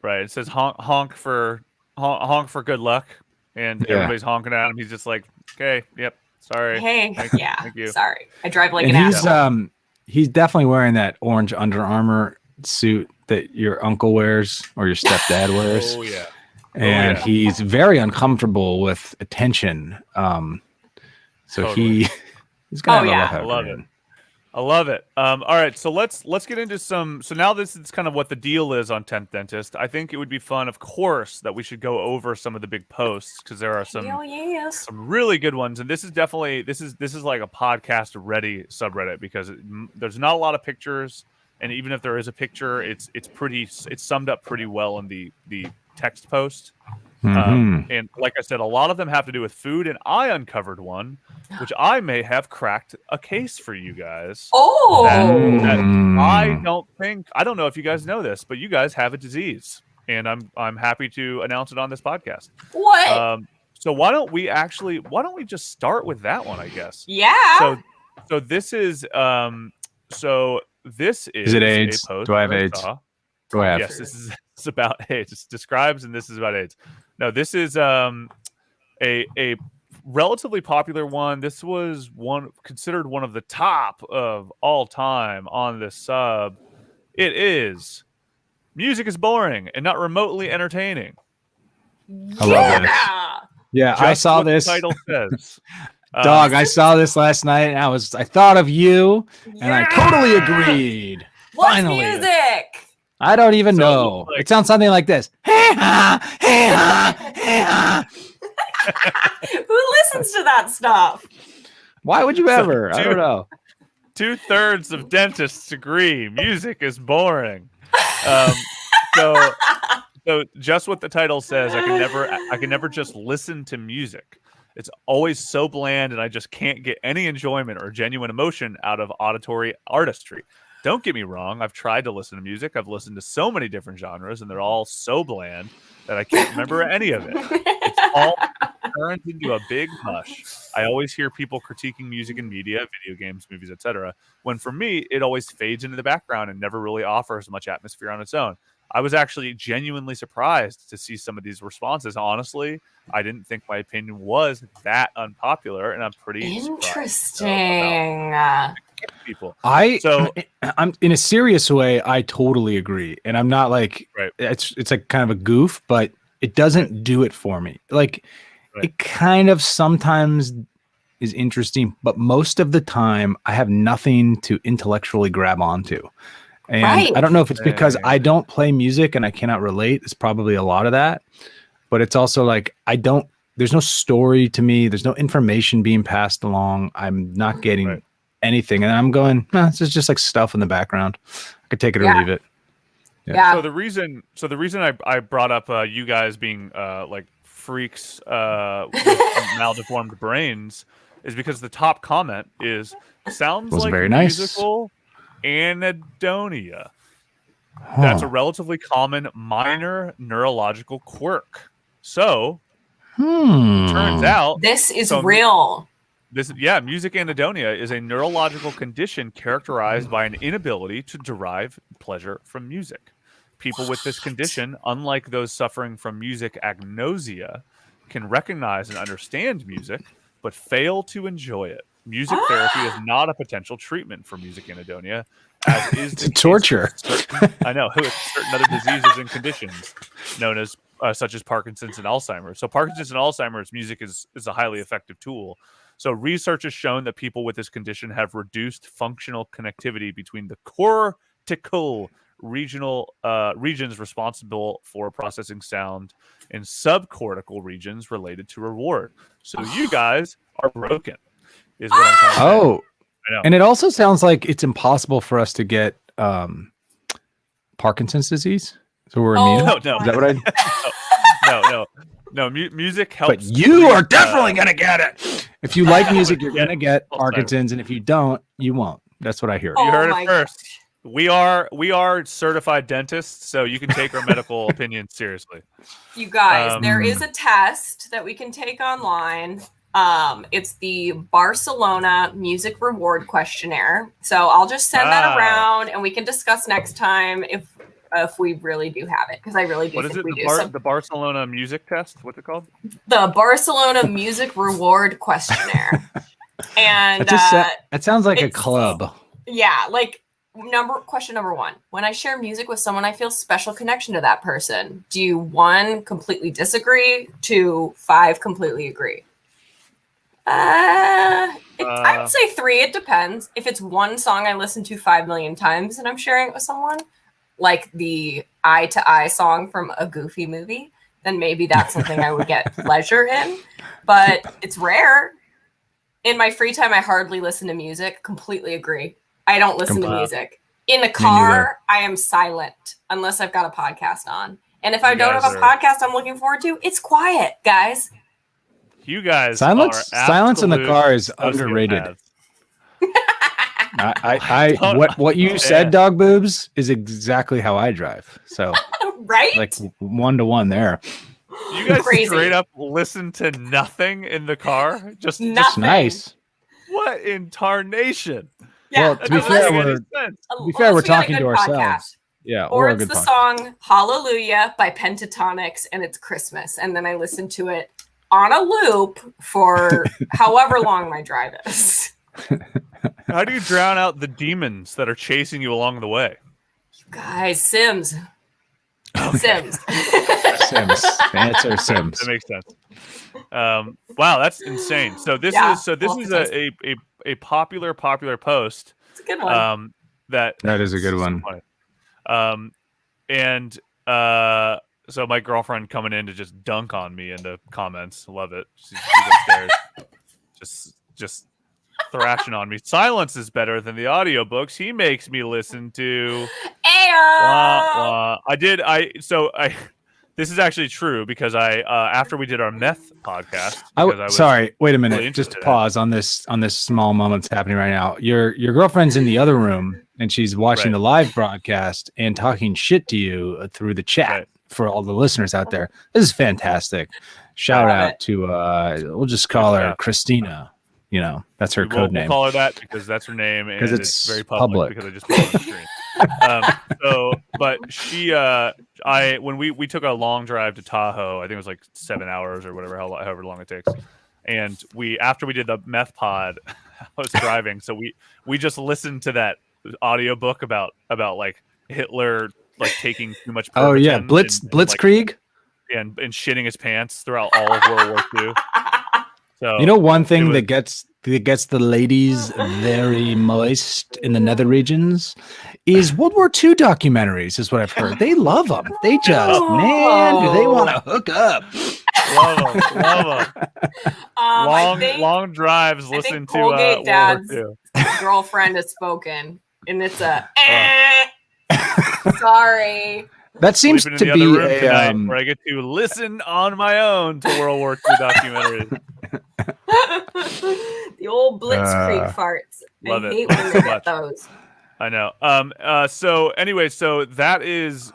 Right. It says honk for good luck, and everybody's honking at him. He's just like, okay, yep, sorry. Hey, thank you. Sorry, I drive like an asshole. He's definitely wearing that orange Under Armour suit that your uncle wears or your stepdad wears. Oh yeah. And he's very uncomfortable with attention. So totally. he's gonna I love it. All right, so let's get into some. So now this is kind of what the deal is on 10th Dentist. I think it would be fun, of course, that we should go over some of the big posts, because there are some really good ones, and this is definitely this is like a podcast ready subreddit, because there's not a lot of pictures, and even if there is a picture, it's summed up pretty well in the text post. And like I said, a lot of them have to do with food, and I uncovered one which I may have cracked a case for you guys. That I don't know if you guys know this, but you guys have a disease, and I'm happy to announce it on this podcast. What? So why don't we just start with that one, I guess? Yeah. So this is Is it AIDS? Do I have AIDS? Do I have? Yes, this is about AIDS. It describes, and this is about AIDS. No, this is a relatively popular one. This was considered one of the top of all time on this sub. It is music is boring and not remotely entertaining. I love this. Yeah, I saw this. The title says. Dog, I saw this last night, and I thought of you, and I totally agreed. What's Finally. music? I don't even know. It sounds something like this. Hey ha, hey ha, hey ha. Who listens to that stuff? Why would you ever? I don't know. 2/3 of dentists agree music is boring. So just what the title says, I can never just listen to music. It's always so bland, and I just can't get any enjoyment or genuine emotion out of auditory artistry. Don't get me wrong. I've tried to listen to music. I've listened to so many different genres, and they're all so bland that I can't remember any of it. It's all turned into a big hush. I always hear people critiquing music and media, video games, movies, etc., when for me, it always fades into the background and never really offers much atmosphere on its own. I was actually genuinely surprised to see some of these responses. Honestly, I didn't think my opinion was that unpopular, and I'm pretty interesting. People. I'm in a serious way. I totally agree, and I'm not like it's like kind of a goof, but it doesn't do it for me. Like it kind of sometimes is interesting, but most of the time I have nothing to intellectually grab onto. And I don't know if it's because I don't play music and I cannot relate. It's probably a lot of that, but it's also like there's no story to me. There's no information being passed along. I'm not getting anything. And I'm going, this is just like stuff in the background. I could take it or leave it. Yeah. So the reason I brought up you guys being like freaks with maldeformed brains is because the top comment sounds like very musical. Nice. Anhedonia. That's a relatively common minor neurological quirk. So, turns out this is real. Music anhedonia is a neurological condition characterized by an inability to derive pleasure from music. People with this condition, unlike those suffering from music agnosia, can recognize and understand music, but fail to enjoy it. Music therapy is not a potential treatment for music anhedonia, as is the torture. I know, with certain other diseases and conditions known as such as Parkinson's and Alzheimer's. So Parkinson's and Alzheimer's, music is a highly effective tool. So research has shown that people with this condition have reduced functional connectivity between the cortical regions responsible for processing sound and subcortical regions related to reward. So you guys are broken, is what I'm trying to say. Oh, I know. And it also sounds like it's impossible for us to get Parkinson's disease. So we're immune. No. Is that what I? No. Music helps. But you are definitely gonna get it. If you like music, you're gonna get Parkinson's, and if you don't, you won't. That's what I hear. You heard it first. We are certified dentists, so you can take our medical opinions seriously. You guys, there is a test that we can take online. It's the Barcelona Music Reward Questionnaire. So I'll just send that around, and we can discuss next time if we really do have it, because I really do think we do. The Barcelona Music Test? What's it called? The Barcelona Music Reward Questionnaire. And that sounds like a club. Yeah, like question number 1. When I share music with someone, I feel special connection to that person. Do you 1 completely disagree? 2, 5 completely agree? I would say 3. It depends. If it's one song I listen to 5 million times and I'm sharing it with someone, like the Eye to Eye song from a Goofy movie, then maybe that's something I would get pleasure in. But it's rare. In my free time, I hardly listen to music. Completely agree. I don't listen to music. In the car, I am silent unless I've got a podcast on. And if I don't have a podcast I'm looking forward to, it's quiet, guys. You guys silence in the car is underrated. What you said, Dog Boobs, is exactly how I drive. So right, like 1-to-1 there. You guys straight up listen to nothing in the car, just nice. What in tarnation? Yeah. Well, to be fair, we're talking to ourselves. Yeah, or it's the song "Hallelujah" by Pentatonics, and it's Christmas, and then I listen to it on a loop for however long my drive is. How do you drown out the demons that are chasing you along the way? You guys, Sims. Sims. Sims. The answer is Sims. That makes sense. Wow, that's insane. So this is a popular post. It's a good one. That is a good one. So my girlfriend coming in to just dunk on me in the comments. Love it. She's upstairs, just thrashing on me. Silence is better than the audiobooks he makes me listen to. This is actually true because after we did our meth podcast. Wait a minute. Just pause on this small moment that's happening right now. Your girlfriend's in the other room and she's watching the live broadcast and talking shit to you through the chat for all the listeners out there. This is fantastic. Shout out to we'll just call her Christina. You know, that's her code name. We'll call her that because that's her name, and it's very public. Because I just put it on the screen. But she, when we took a long drive to Tahoe, I think it was like 7 hours or whatever, however long it takes. And after we did the meth pod, I was driving, so we just listened to that audiobook about like Hitler like taking too much. Oh yeah, Blitzkrieg, and shitting his pants throughout all of World War II. So, you know, one thing that gets the ladies very moist in the nether regions is World War II documentaries, is what I've heard. They love them. They just, do they want to hook up? Love them. Long drives, listen to World War II. Girlfriend has spoken, and it's a sorry. That seems to be where I get to listen on my own to World War II documentaries. The old Blitzkrieg farts. I hate when they get those. I know. So anyway, so that is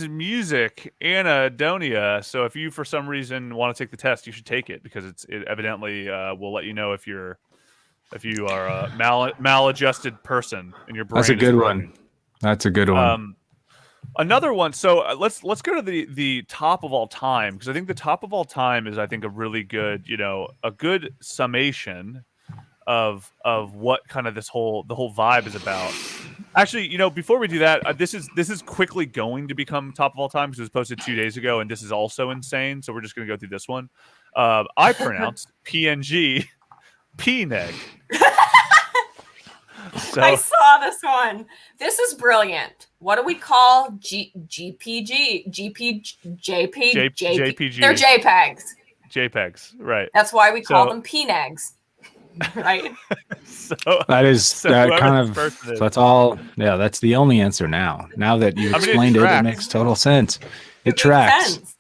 music, anhedonia. So if you for some reason want to take the test, you should take it because it evidently will let you know if you are a maladjusted person and your brain That's a is good broken. one. That's a good one. Another one. So let's go to the top of all time, because I think the top of all time is, I think, a really good, a good summation of what kind of the whole vibe is about. Actually, before we do that, this is quickly going to become top of all time because it was posted 2 days ago, and this is also insane. So we're just going to go through this one. I pronounced PNG PNEG. So, I saw this one. This is brilliant. What do we call GPG, JPG? They're JPEGs. JPEGs, right? That's why we call them PNEGs, right? That's all. Yeah, that's the only answer now. Now that you explained it makes total sense. It tracks. Sense.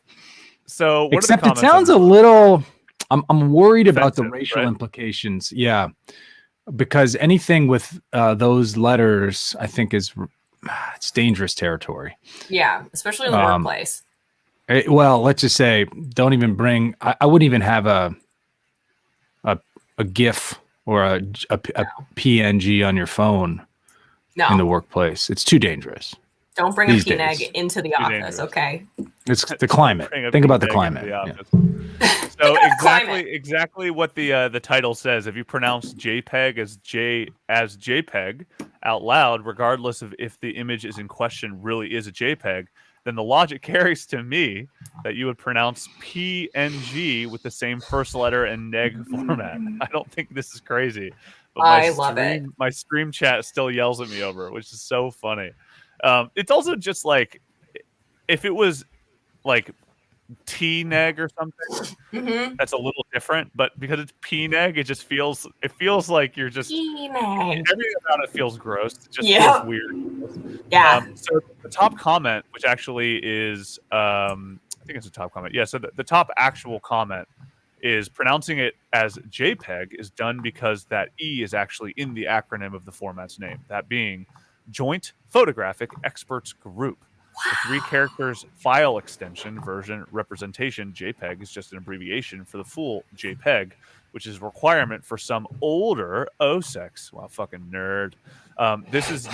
So, what except are the it sounds a little. I'm worried about the racial right? implications. Yeah. Because anything with those letters, I think, it's dangerous territory. Yeah, especially in the workplace. Well, let's just say, don't even bring. I wouldn't even have a GIF or a PNG on your phone in the workplace. It's too dangerous. Don't bring a PNG into the office, okay? It's the climate. Think about the climate. So exactly what the title says. If you pronounce JPEG as JPEG out loud, regardless of if the image is in question really is a JPEG, then the logic carries to me that you would pronounce PNG with the same first letter and neg format. I don't think this is crazy, but I love it. My stream chat still yells at me over it, which is so funny. It's also just like if it was like T-neg or something, that's a little different, but because it's P-neg, it feels like you're just P-neg. everything about it feels gross. It just feels weird. Yeah. So the top comment, which actually is I think it's a top comment. Yeah, so the top actual comment is pronouncing it as JPEG is done because that E is actually in the acronym of the format's name, that being Joint Photographic Experts Group. The 3 characters file extension version representation JPEG is just an abbreviation for the full JPEG, which is a requirement for some older OSEX. Wow, fucking nerd. There's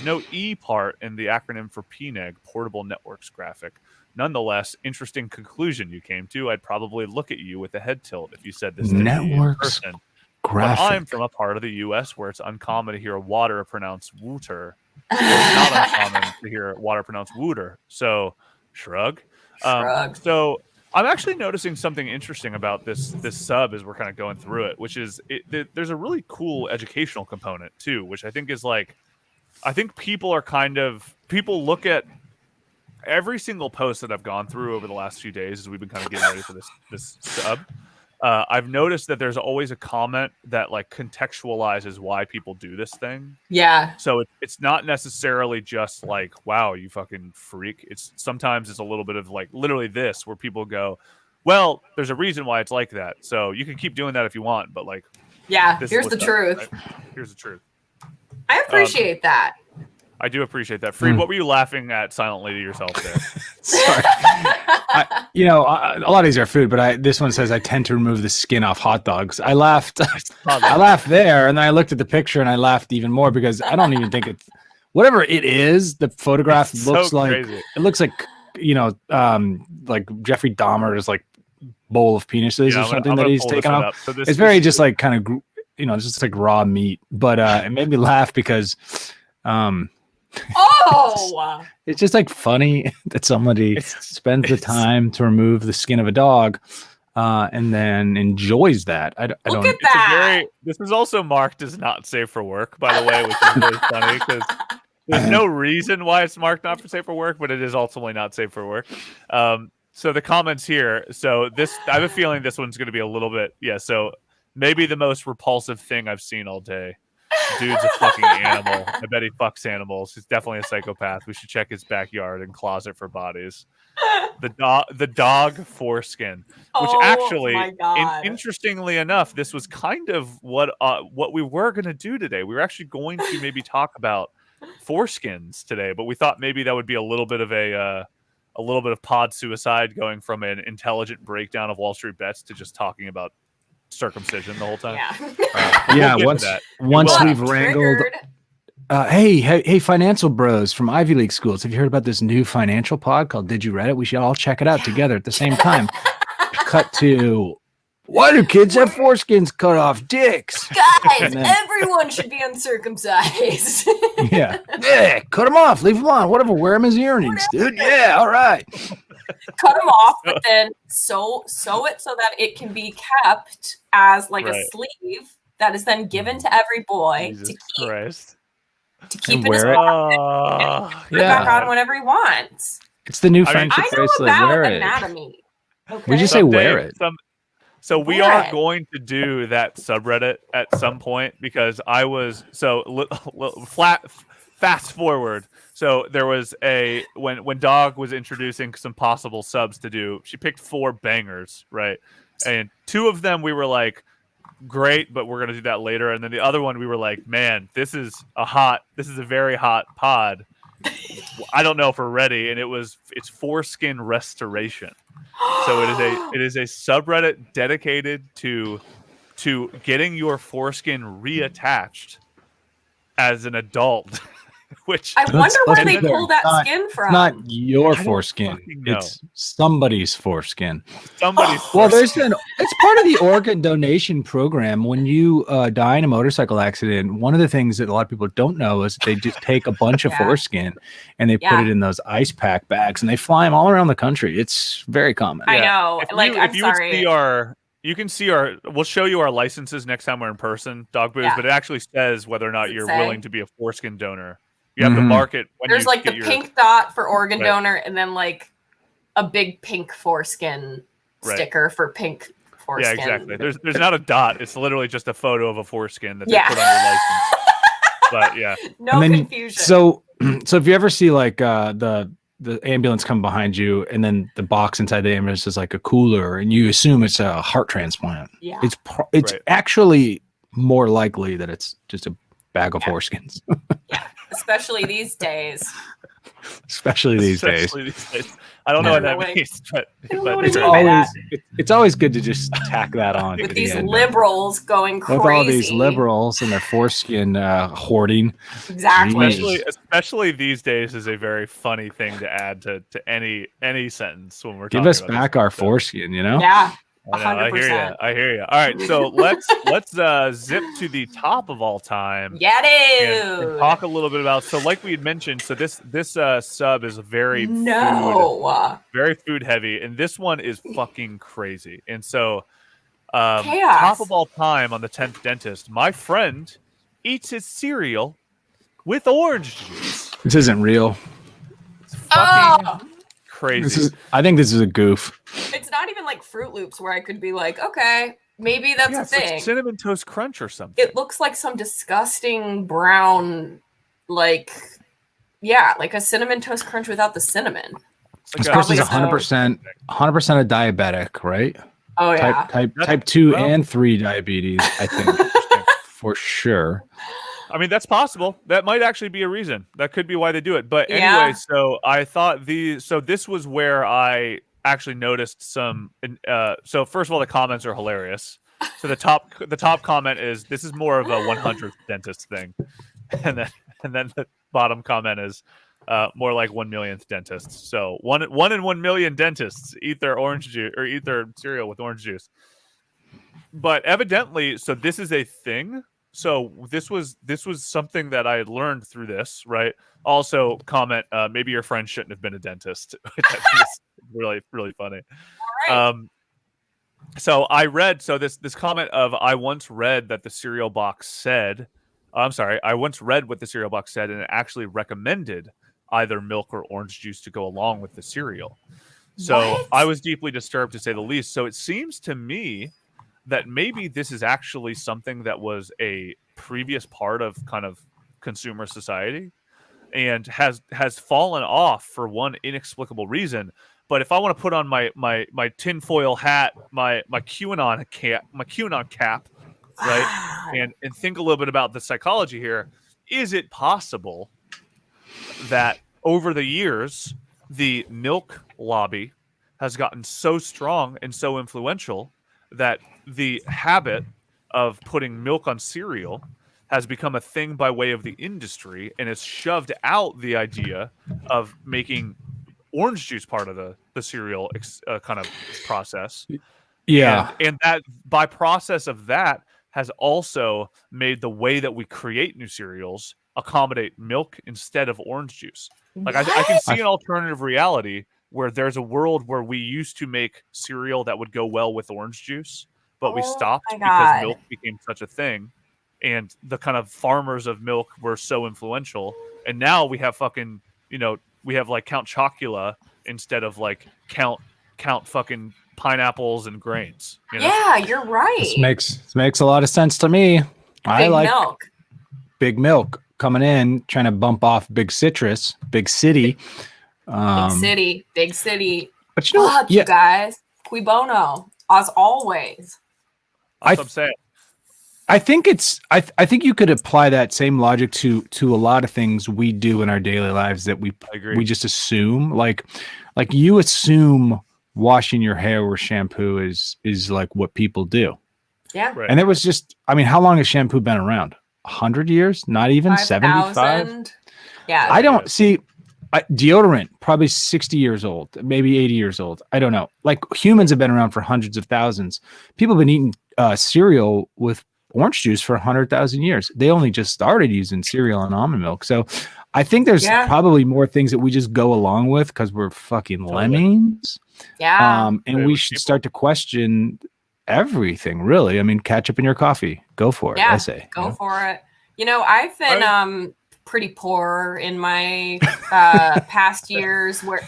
no E part in the acronym for PNEG, Portable Networks Graphic. Nonetheless, interesting conclusion you came to. I'd probably look at you with a head tilt if you said this to me in person. But I'm from a part of the U.S. where it's uncommon to hear water pronounced wooter. It's not uncommon to hear water pronounced wooter. So, shrug. So, I'm actually noticing something interesting about this sub as we're kind of going through it, which is there's a really cool educational component too, which I think is like, I think people look at every single post that I've gone through over the last few days as we've been kind of getting ready for this sub. I've noticed that there's always a comment that like contextualizes why people do this thing. Yeah. So it's not necessarily just like, wow, you fucking freak. Sometimes it's a little bit of like literally this, where people go, well, there's a reason why it's like that. So you can keep doing that if you want, but like, yeah, here's the truth. Right? Here's the truth. I appreciate that. I do appreciate that. Freed, what were you laughing at silently to yourself there? Sorry. A lot of these are food, but this one says I tend to remove the skin off hot dogs. I laughed. I laughed there, and then I looked at the picture and I laughed even more because I don't even think it's whatever it is. The photograph looks like crazy. It looks like like Jeffrey Dahmer's like bowl of penises or something that he's taken off. So it's very just like kind of just like raw meat, but it made me laugh because it's just like funny that somebody spends the time to remove the skin of a dog and then enjoys that. I don't look at that. This is also marked as not safe for work, by the way, which is really funny because there's no reason why it's marked not for safe for work, but it is ultimately not safe for work. So the comments here. So I have a feeling this one's going to be a little bit. Yeah. So maybe the most repulsive thing I've seen all day. Dude's a fucking animal. I bet he fucks animals. He's definitely a psychopath. We should check his backyard and closet for bodies. the dog foreskin, which Oh actually, my God. interestingly enough, this was kind of what we were going to do today. We were actually going to maybe talk about foreskins today, but we thought maybe that would be a little bit of pod suicide, going from an intelligent breakdown of Wall Street bets to just talking about circumcision the whole time. Yeah. We'll get to once that. we've wrangled. Hey, financial bros from Ivy League schools. Have you heard about this new financial pod called Did You Read It? We should all check it out together at the same time. Cut to, why do kids have foreskins cut off? Dicks. Guys, everyone should be uncircumcised. Yeah, cut them off. Leave them on. Whatever. Wear them as earrings, dude. Yeah, all right. Cut them off, but then sew it so that it can be kept as like a sleeve that is then given to every boy Jesus to keep. Christ. To keep And in his wear it. pocket and put it back on whenever he wants. It's the new I mean, friendship I know bracelet. about Wear it. anatomy. Okay? We just say wear it. So we Wear are it. going to do that subreddit at some point, because I was fast forward. So there was when Dog was introducing some possible subs to do, she picked 4 bangers, right? And 2 of them we were like, great, but we're gonna do that later. And then the other one we were like, man, this is a very hot pod. I don't know if we're ready. And it's foreskin restoration. So it is a subreddit dedicated to getting your foreskin reattached as an adult. Which I wonder where they that's pull that skin from. Not your foreskin. know. It's somebody's foreskin. Somebody's Well, foreskin. it's part of the organ donation program. When you die in a motorcycle accident, one of the things that a lot of people don't know is they just take a bunch of foreskin and they put it in those ice pack bags and they fly them all around the country. It's very common. I know. I'm sorry. You can see we'll show you our licenses next time we're in person, Dog Booze, but it actually says whether or not you're willing to be a foreskin donor. You have to mark it. There's like the pink dot for organ donor, and then like a big pink foreskin sticker for pink foreskin. Yeah, exactly. There's not a dot. It's literally just a photo of a foreskin that they put on your license. But no confusion. So if you ever see like the ambulance come behind you, and then the box inside the ambulance is like a cooler, and you assume it's a heart transplant. Yeah, it's actually more likely that it's just a bag of foreskins. Yeah, especially these days. Especially these days. I don't know what that means, but it's always good to just tack that on. With these liberals going crazy. With all these liberals and their foreskin hoarding. Exactly. Especially these days is a very funny thing to add to any sentence when we're talking about. Give us back our foreskin, you know? Yeah. I hear you. All right, so let's zip to the top of all time. Yeah, and talk a little bit about. So, like we had mentioned, so this sub is very food heavy, and this one is fucking crazy. And so, top of all time on the 10th Dentist, my friend eats his cereal with orange juice. This isn't real. It's fucking crazy. I think this is a goof. It's not even like Fruit Loops where I could be like, okay, maybe that's a thing. Like Cinnamon Toast Crunch or something. It looks like some disgusting brown, like a Cinnamon Toast Crunch without the cinnamon. This person's 100% a diabetic, right? Oh yeah, type 2 and 3 diabetes, I think, for sure. I mean, that's possible. That might actually be a reason. That could be why they do it. But anyway, so I thought this was where I actually noticed some. So first of all, the comments are hilarious. So the top comment is, "This is more of a 100th dentist thing," and then the bottom comment is more like 1 millionth dentists. So one in 1 million dentists eat their orange juice or eat their cereal with orange juice. But evidently, so this is a thing. So this was something that I had learned through this, right? Also, comment, maybe your friend shouldn't have been a dentist, which I think is really, really funny. Right. So I read, this comment of, I once read that the cereal box said, I once read what the cereal box said, and it actually recommended either milk or orange juice to go along with the cereal. So what? I was deeply disturbed, to say the least. So it seems to me that maybe this is actually something that was a previous part of kind of consumer society and has fallen off for one inexplicable reason. But if I want to put on my tinfoil hat, my QAnon cap, right, and think a little bit about the psychology here, is it possible that over the years the milk lobby has gotten so strong and so influential that the habit of putting milk on cereal has become a thing by way of the industry and has shoved out the idea of making orange juice part of the cereal kind of process. Yeah. And that by process of that has also made the way that we create new cereals accommodate milk instead of orange juice. Like I can see an alternative reality where there's a world where we used to make cereal that would go well with orange juice, but we stopped because milk became such a thing. And the kind of farmers of milk were so influential. And now we have fucking, we have like Count Chocula instead of like Count fucking pineapples and grains. Yeah, you're right. This makes a lot of sense to me. I like milk. Big Milk coming in, trying to bump off Big Citrus, Big City. Big city. But you you guys, cui bono, as always. That's what I'm saying. I think I think you could apply that same logic to a lot of things we do in our daily lives that we just assume. Like you assume washing your hair with shampoo is like what people do. Yeah. Right. And it was just, I mean, how long has shampoo been around? 100 years? Not even 75? Yeah. I don't see deodorant, probably 60 years old, maybe 80 years old. I don't know. Like humans have been around for hundreds of thousands. People have been eating cereal with orange juice for 100,000 years. They only just started using cereal and almond milk. So I think there's probably more things that we just go along with because we're fucking lemmings. Yeah. And we should start to question everything, really. I mean, ketchup in your coffee. Go for it. I say. Go for it. I've been pretty poor in my past years when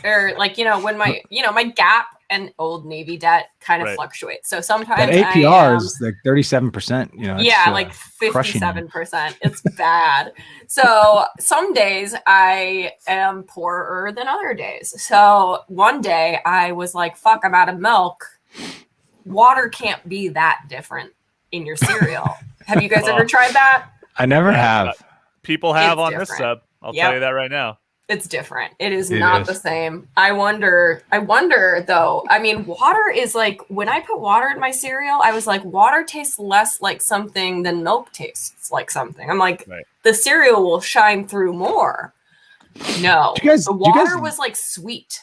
my Gap and Old Navy debt kind of fluctuates. So sometimes that APR is like 37%. Like 57%. It's bad. So some days I am poorer than other days. So one day I was like, fuck, I'm out of milk. Water can't be that different in your cereal. Have you guys ever tried that? I never have. People have on this sub. I'll tell you that right now. It's different. It is not the same. I wonder though. I mean, water is like, when I put water in my cereal, I was like, water tastes less like something than milk tastes like something. I'm like, the cereal will shine through more. No, the water was like sweet.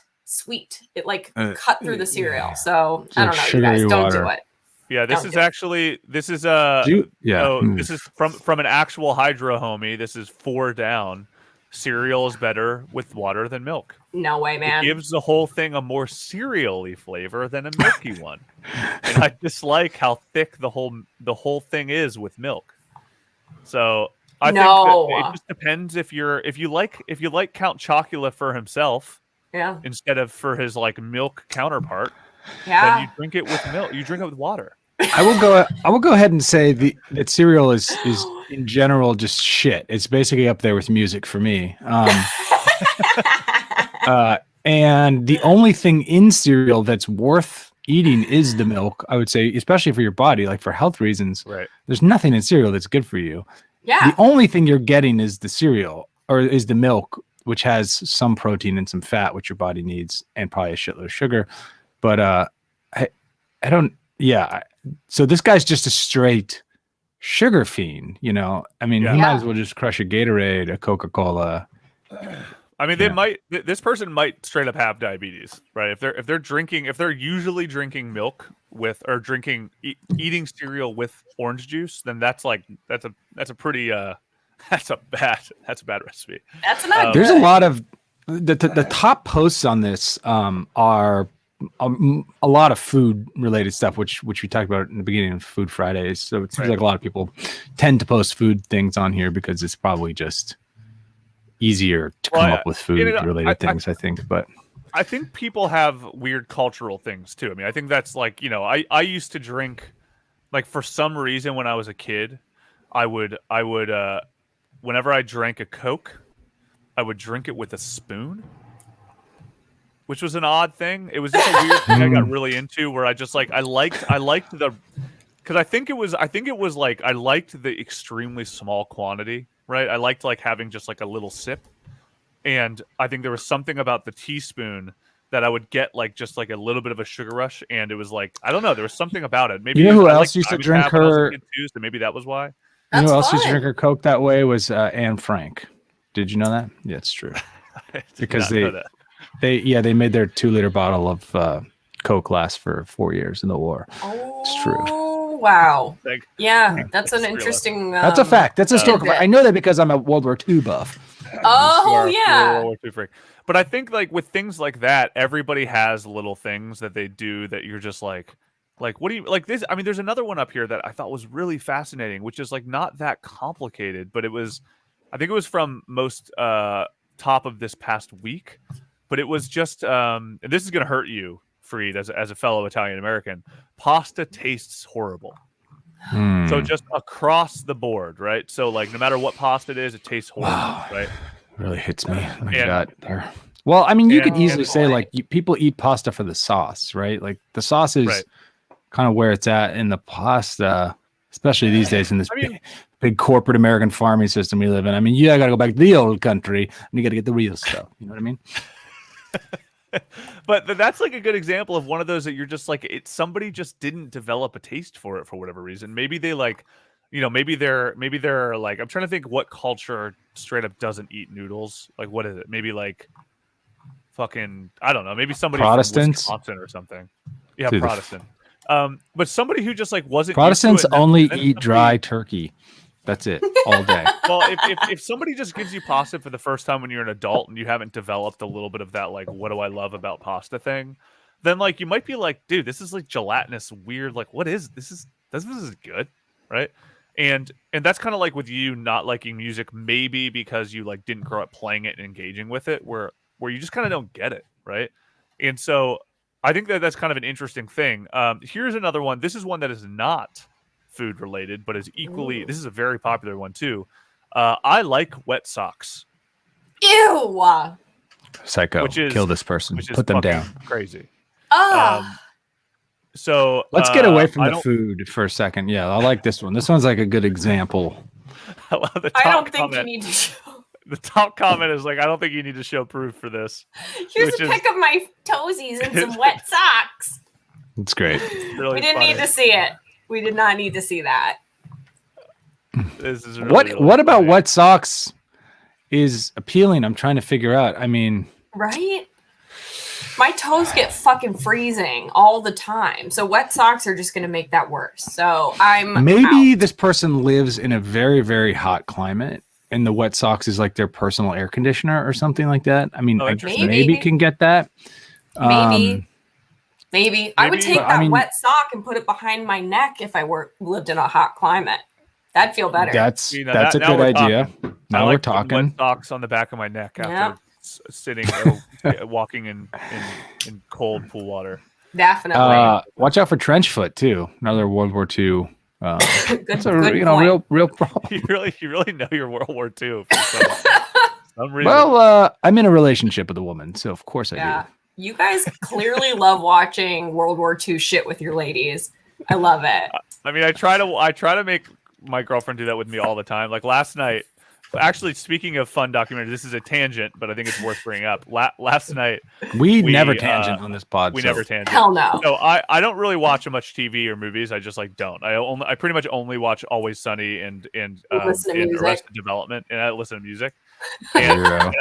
It like cut through the cereal. So I don't know, you guys don't do it. Yeah, this is from an actual hydro homie. This is 4 down. Cereal is better with water than milk. No way, man. It gives the whole thing a more cereal-y flavor than a milky one. And I dislike how thick the whole thing is with milk. So I think that it just depends if you like Count Chocula for himself, instead of for his like milk counterpart. Yeah. Then you drink it with milk. You drink it with water. I will go ahead and say that cereal is in general just shit. It's basically up there with music for me. And the only thing in cereal that's worth eating is the milk, I would say, especially for your body, like for health reasons. Right. There's nothing in cereal that's good for you. Yeah. The only thing you're getting is the cereal or is the milk, which has some protein and some fat, which your body needs, and probably a shitload of sugar. But I don't. Yeah. So this guy's just a straight sugar fiend, I mean, he might as well just crush a Gatorade, a Coca-Cola. I mean, this person might straight up have diabetes, right? If they're usually drinking milk with or eating cereal with orange juice, then that's a pretty that's a bad recipe. That's not There's a lot of the top posts on this are a lot of food related stuff, which we talked about in the beginning of Food Fridays. So it seems like a lot of people tend to post food things on here because it's probably just easier to come up with food related things, I think. But I think people have weird cultural things too. I mean, I think that's like, I used to drink, like, for some reason when I was a kid, I would whenever I drank a Coke, I would drink it with a spoon, which was an odd thing. It was just a weird thing I got really into, where I just like I liked the, because I think it was like I liked the extremely small quantity, right? I liked like having just like a little sip, and I think there was something about the teaspoon that I would get like just like a little bit of a sugar rush, and it was like, I don't know, there was something about it. Maybe You know who I else used to drink her? Too, so maybe that was why. You know who else used to drink her Coke that way was Anne Frank. Did you know that? Yeah, it's true. Because they made their 2-liter bottle of Coke last for 4 years in the war. Oh, it's true. Wow. Yeah, that's an interesting. That's a fact. That's a historical fact. I know that because I'm a World War II buff. Oh yeah. World War II freak. But I think like with things like that, everybody has little things that they do that you're just like what do you like this? I mean, there's another one up here that I thought was really fascinating, which is like not that complicated, but I think it was from most top of this past week, but it was just and this is gonna hurt you, Freed, as a fellow Italian American. Pasta tastes horrible. So just across the board, right? So like no matter what pasta it is, it tastes horrible, right? Really hits me. There. Well, I mean, you could easily say like people eat pasta for the sauce, right? Like the sauce is kind of where it's at in the pasta, especially these days in this big corporate American farming system we live in. I mean, you got to go back to the old country and you got to get the real stuff. You know what I mean? But that's like a good example of one of those that you're just like, somebody just didn't develop a taste for it for whatever reason. Maybe they like, you know, maybe they're like, I'm trying to think what culture straight up doesn't eat noodles. Like, what is it? Maybe like fucking, I don't know. Maybe somebody Protestants from Wisconsin or something. Yeah, Protestant. But somebody who just like wasn't. Protestants only eat dry turkey. That's it all day. Well, if somebody just gives you pasta for the first time when you're an adult and you haven't developed a little bit of that, like, what do I love about pasta thing, then like you might be like, dude, this is like gelatinous, weird. Like, what is this? This is good, right? And that's kind of like with you not liking music, maybe because you like didn't grow up playing it and engaging with it, where you just kind of don't get it, right? And so I think that's kind of an interesting thing. Here's another one. This is one that is not food related, but is equally. This is a very popular one too. I like wet socks. Ew. Psycho. Kill this person. Put them down. Crazy. So let's get away from the food for a second. Yeah, I like this one. This one's like a good example. I don't think you need to show. The top comment is like, I don't think you need to show proof for this. Here's a pic of my toesies and some wet socks. It's great. Really we didn't need to see it. We did not need to see that. This is really, what about wet socks is appealing? I'm trying to figure out. I mean, right? My toes get fucking freezing all the time. So wet socks are just going to make that worse. So maybe this person lives in a very, very hot climate and the wet socks is like their personal air conditioner or something like that. I mean, maybe can get that. Maybe. I would take that wet sock and put it behind my neck if I lived in a hot climate. That'd feel better. That's a good idea. Now we're talking. Wet socks on the back of my neck after sitting walking in cold pool water. Definitely. Watch out for trench foot too. Another World War II. Good real problem. You really know your World War II. For some reason. Well, I'm in a relationship with a woman, so of course I do. You guys clearly love watching World War II shit with your ladies. I love it. I mean, I try to make my girlfriend do that with me all the time. Like last night, actually, speaking of fun documentaries, this is a tangent, but I think it's worth bringing up. Last night, we never tangent on this pod. We never tangent. Hell no. So I don't really watch much TV or movies. I just like don't. I pretty much only watch Always Sunny and Arrested Development, and I listen to music. And I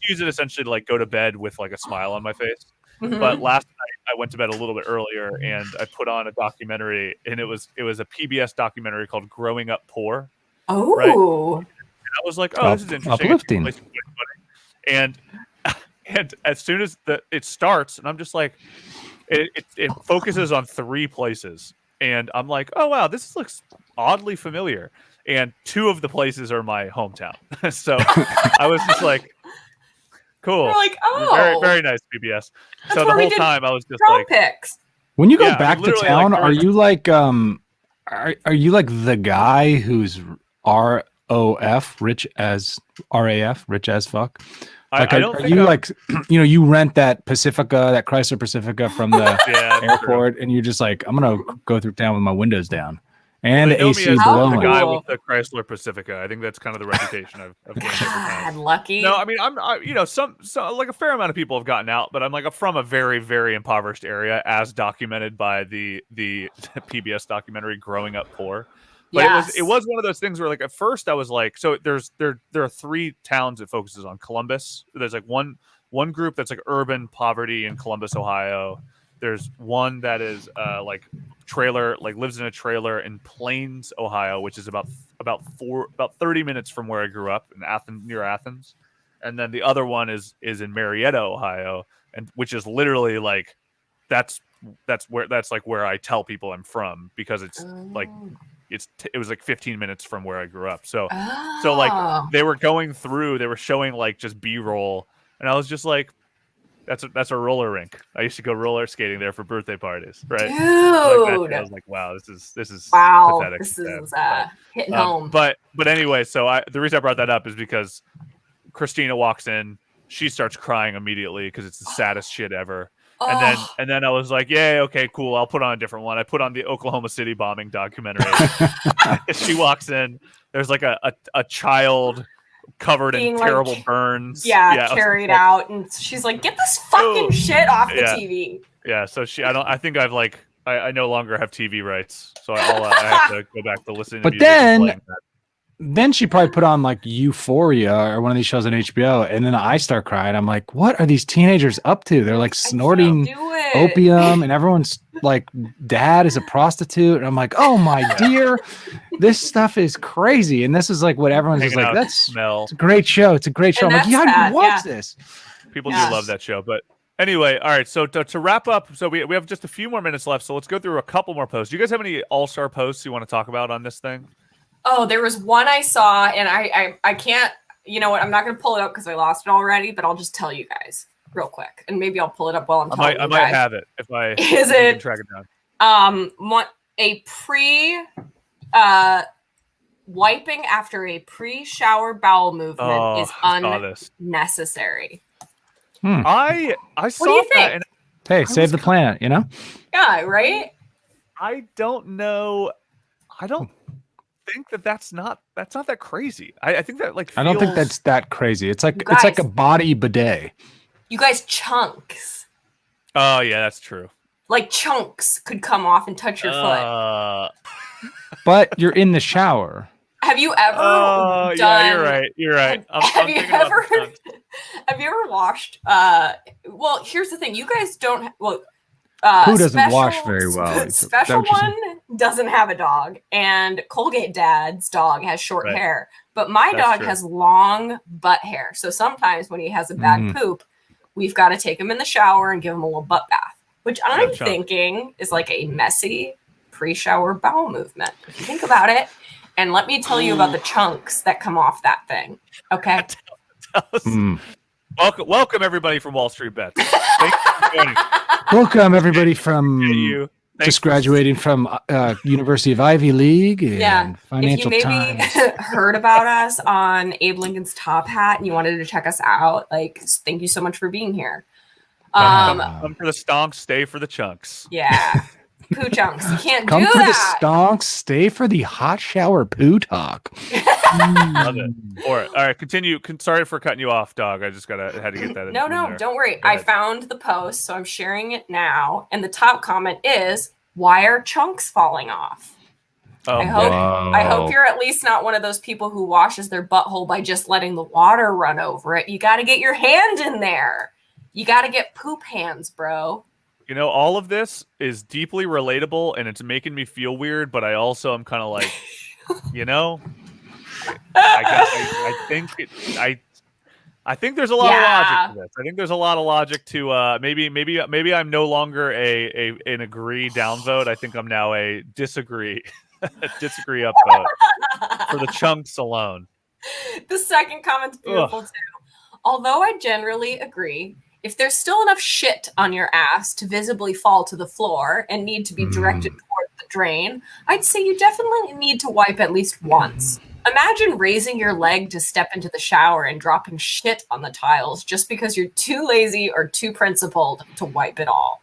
use it essentially to like go to bed with like a smile on my face. Mm-hmm. But last night I went to bed a little bit earlier and I put on a documentary, and it was a PBS documentary called Growing Up Poor. Oh. Right? And I was like, oh, this is interesting. Uplifting. And as soon as it starts, and I'm just like, it focuses on 3 places, and I'm like, oh wow, this looks oddly familiar. And 2 of the places are my hometown. So I was just like, cool. We're like, oh, very, very nice PBS. So the whole time I was just like, picks. When you go back to town, like, are you like are you like the guy who's ROF, rich as RAF, rich as fuck? Like, I don't are think you I'm- like, you rent that Pacifica, that Chrysler Pacifica from the Yeah, airport, and you're just like, I'm gonna go through town with my windows down, and they the know AC me as is the blowing. guy with the Chrysler Pacifica. I think that's kind of the reputation I've gained over God, time. lucky. No, I mean some like a fair amount of people have gotten out, but I'm like from a very very impoverished area, as documented by the PBS documentary "Growing Up Poor." But it was one of those things where like at first I was like, so there are 3 towns it focuses on. Columbus. There's like one group that's like urban poverty in Columbus, Ohio. There's one that is like trailer, like lives in a trailer in Plains, Ohio, which is about 30 minutes from where I grew up in Athens, near Athens. And then the other one is in Marietta, Ohio, and which is literally like that's like where I tell people I'm from, because it's like it was like 15 minutes from where I grew up. So like they were showing like just B-roll, and I was just like, that's a roller rink. I used to go roller skating there for birthday parties, right? Dude, I was like, wow, this is wow, pathetic. this is hitting home. But anyway, so the reason I brought that up is because Christina walks in, she starts crying immediately because it's the saddest shit ever. And then I was like, yeah, okay, cool. I'll put on a different one. I put on the Oklahoma City bombing documentary. She walks in. There's like a child covered in terrible burns. Carried out, and she's like, "Get this fucking shit off the TV." Yeah. So I no longer have TV rights, so I have to go back to listening. But then she probably put on like Euphoria or one of these shows on HBO, and then I start crying. I'm like, what are these teenagers up to? They're like snorting opium, and everyone's like, dad is a prostitute. And I'm like, oh my dear, this stuff is crazy. And this is like what everyone's just like, it's a great show. It's a great show. I'm like, yeah, you watch this. People do love that show. But anyway, all right. So to wrap up, so we have just a few more minutes left. So let's go through a couple more posts. Do you guys have any all-star posts you want to talk about on this thing? Oh, there was one I saw, and I can't, you know what, I'm not going to pull it up because I lost it already, but I'll just tell you guys real quick, and maybe I'll pull it up while I'm telling you guys. I might have it if I can track it down. Wiping after a pre-shower bowel movement is unnecessary. I saw what do you think? that. Hey, save the planet, you know? Yeah, right? I don't know. I don't think that's not that crazy. I think that like I don't think that's that crazy. It's like it's like a body bidet. You guys, chunks. Oh yeah, that's true. Like chunks could come off and touch your foot. But you're in the shower. Have you ever done? Yeah, you're right. Have you ever washed? Well, here's the thing. You guys don't. Who doesn't wash very well? Special one doesn't have a dog, and Colgate Dad's dog has short hair, but my dog has long butt hair. So sometimes when he has a bad poop, we've got to take him in the shower and give him a little butt bath, which I'm thinking is like a messy pre-shower bowel movement. If you think about it, and let me tell you about the chunks that come off that thing. Okay. Welcome everybody from Wall Street Bets. Thanks for joining. Welcome everybody from just graduating from University of Ivy League and Financial Times. If you maybe heard about us on Abe Lincoln's Top Hat and you wanted to check us out, like, thank you so much for being here. Come for the stonks, stay for the chunks. Yeah. Poo chunks. You can't Come do for that. the stonks, stay for the hot shower poo talk. Love it. All right, continue. Sorry for cutting you off, dog. I just had to get that. No, don't worry. I found the post, so I'm sharing it now. And the top comment is, "Why are chunks falling off?" I hope you're at least not one of those people who washes their butthole by just letting the water run over it. You got to get your hand in there. You got to get poop hands, bro. You know, all of this is deeply relatable, and it's making me feel weird. But I also am kind of like, you know, I think there's a lot of logic to this. I think there's a lot of logic to maybe I'm no longer an agree downvote. I think I'm now a disagree upvote for the chunks alone. The second comment's beautiful too. Although I generally agree, if there's still enough shit on your ass to visibly fall to the floor and need to be directed toward the drain, I'd say you definitely need to wipe at least once. Imagine raising your leg to step into the shower and dropping shit on the tiles just because you're too lazy or too principled to wipe it all.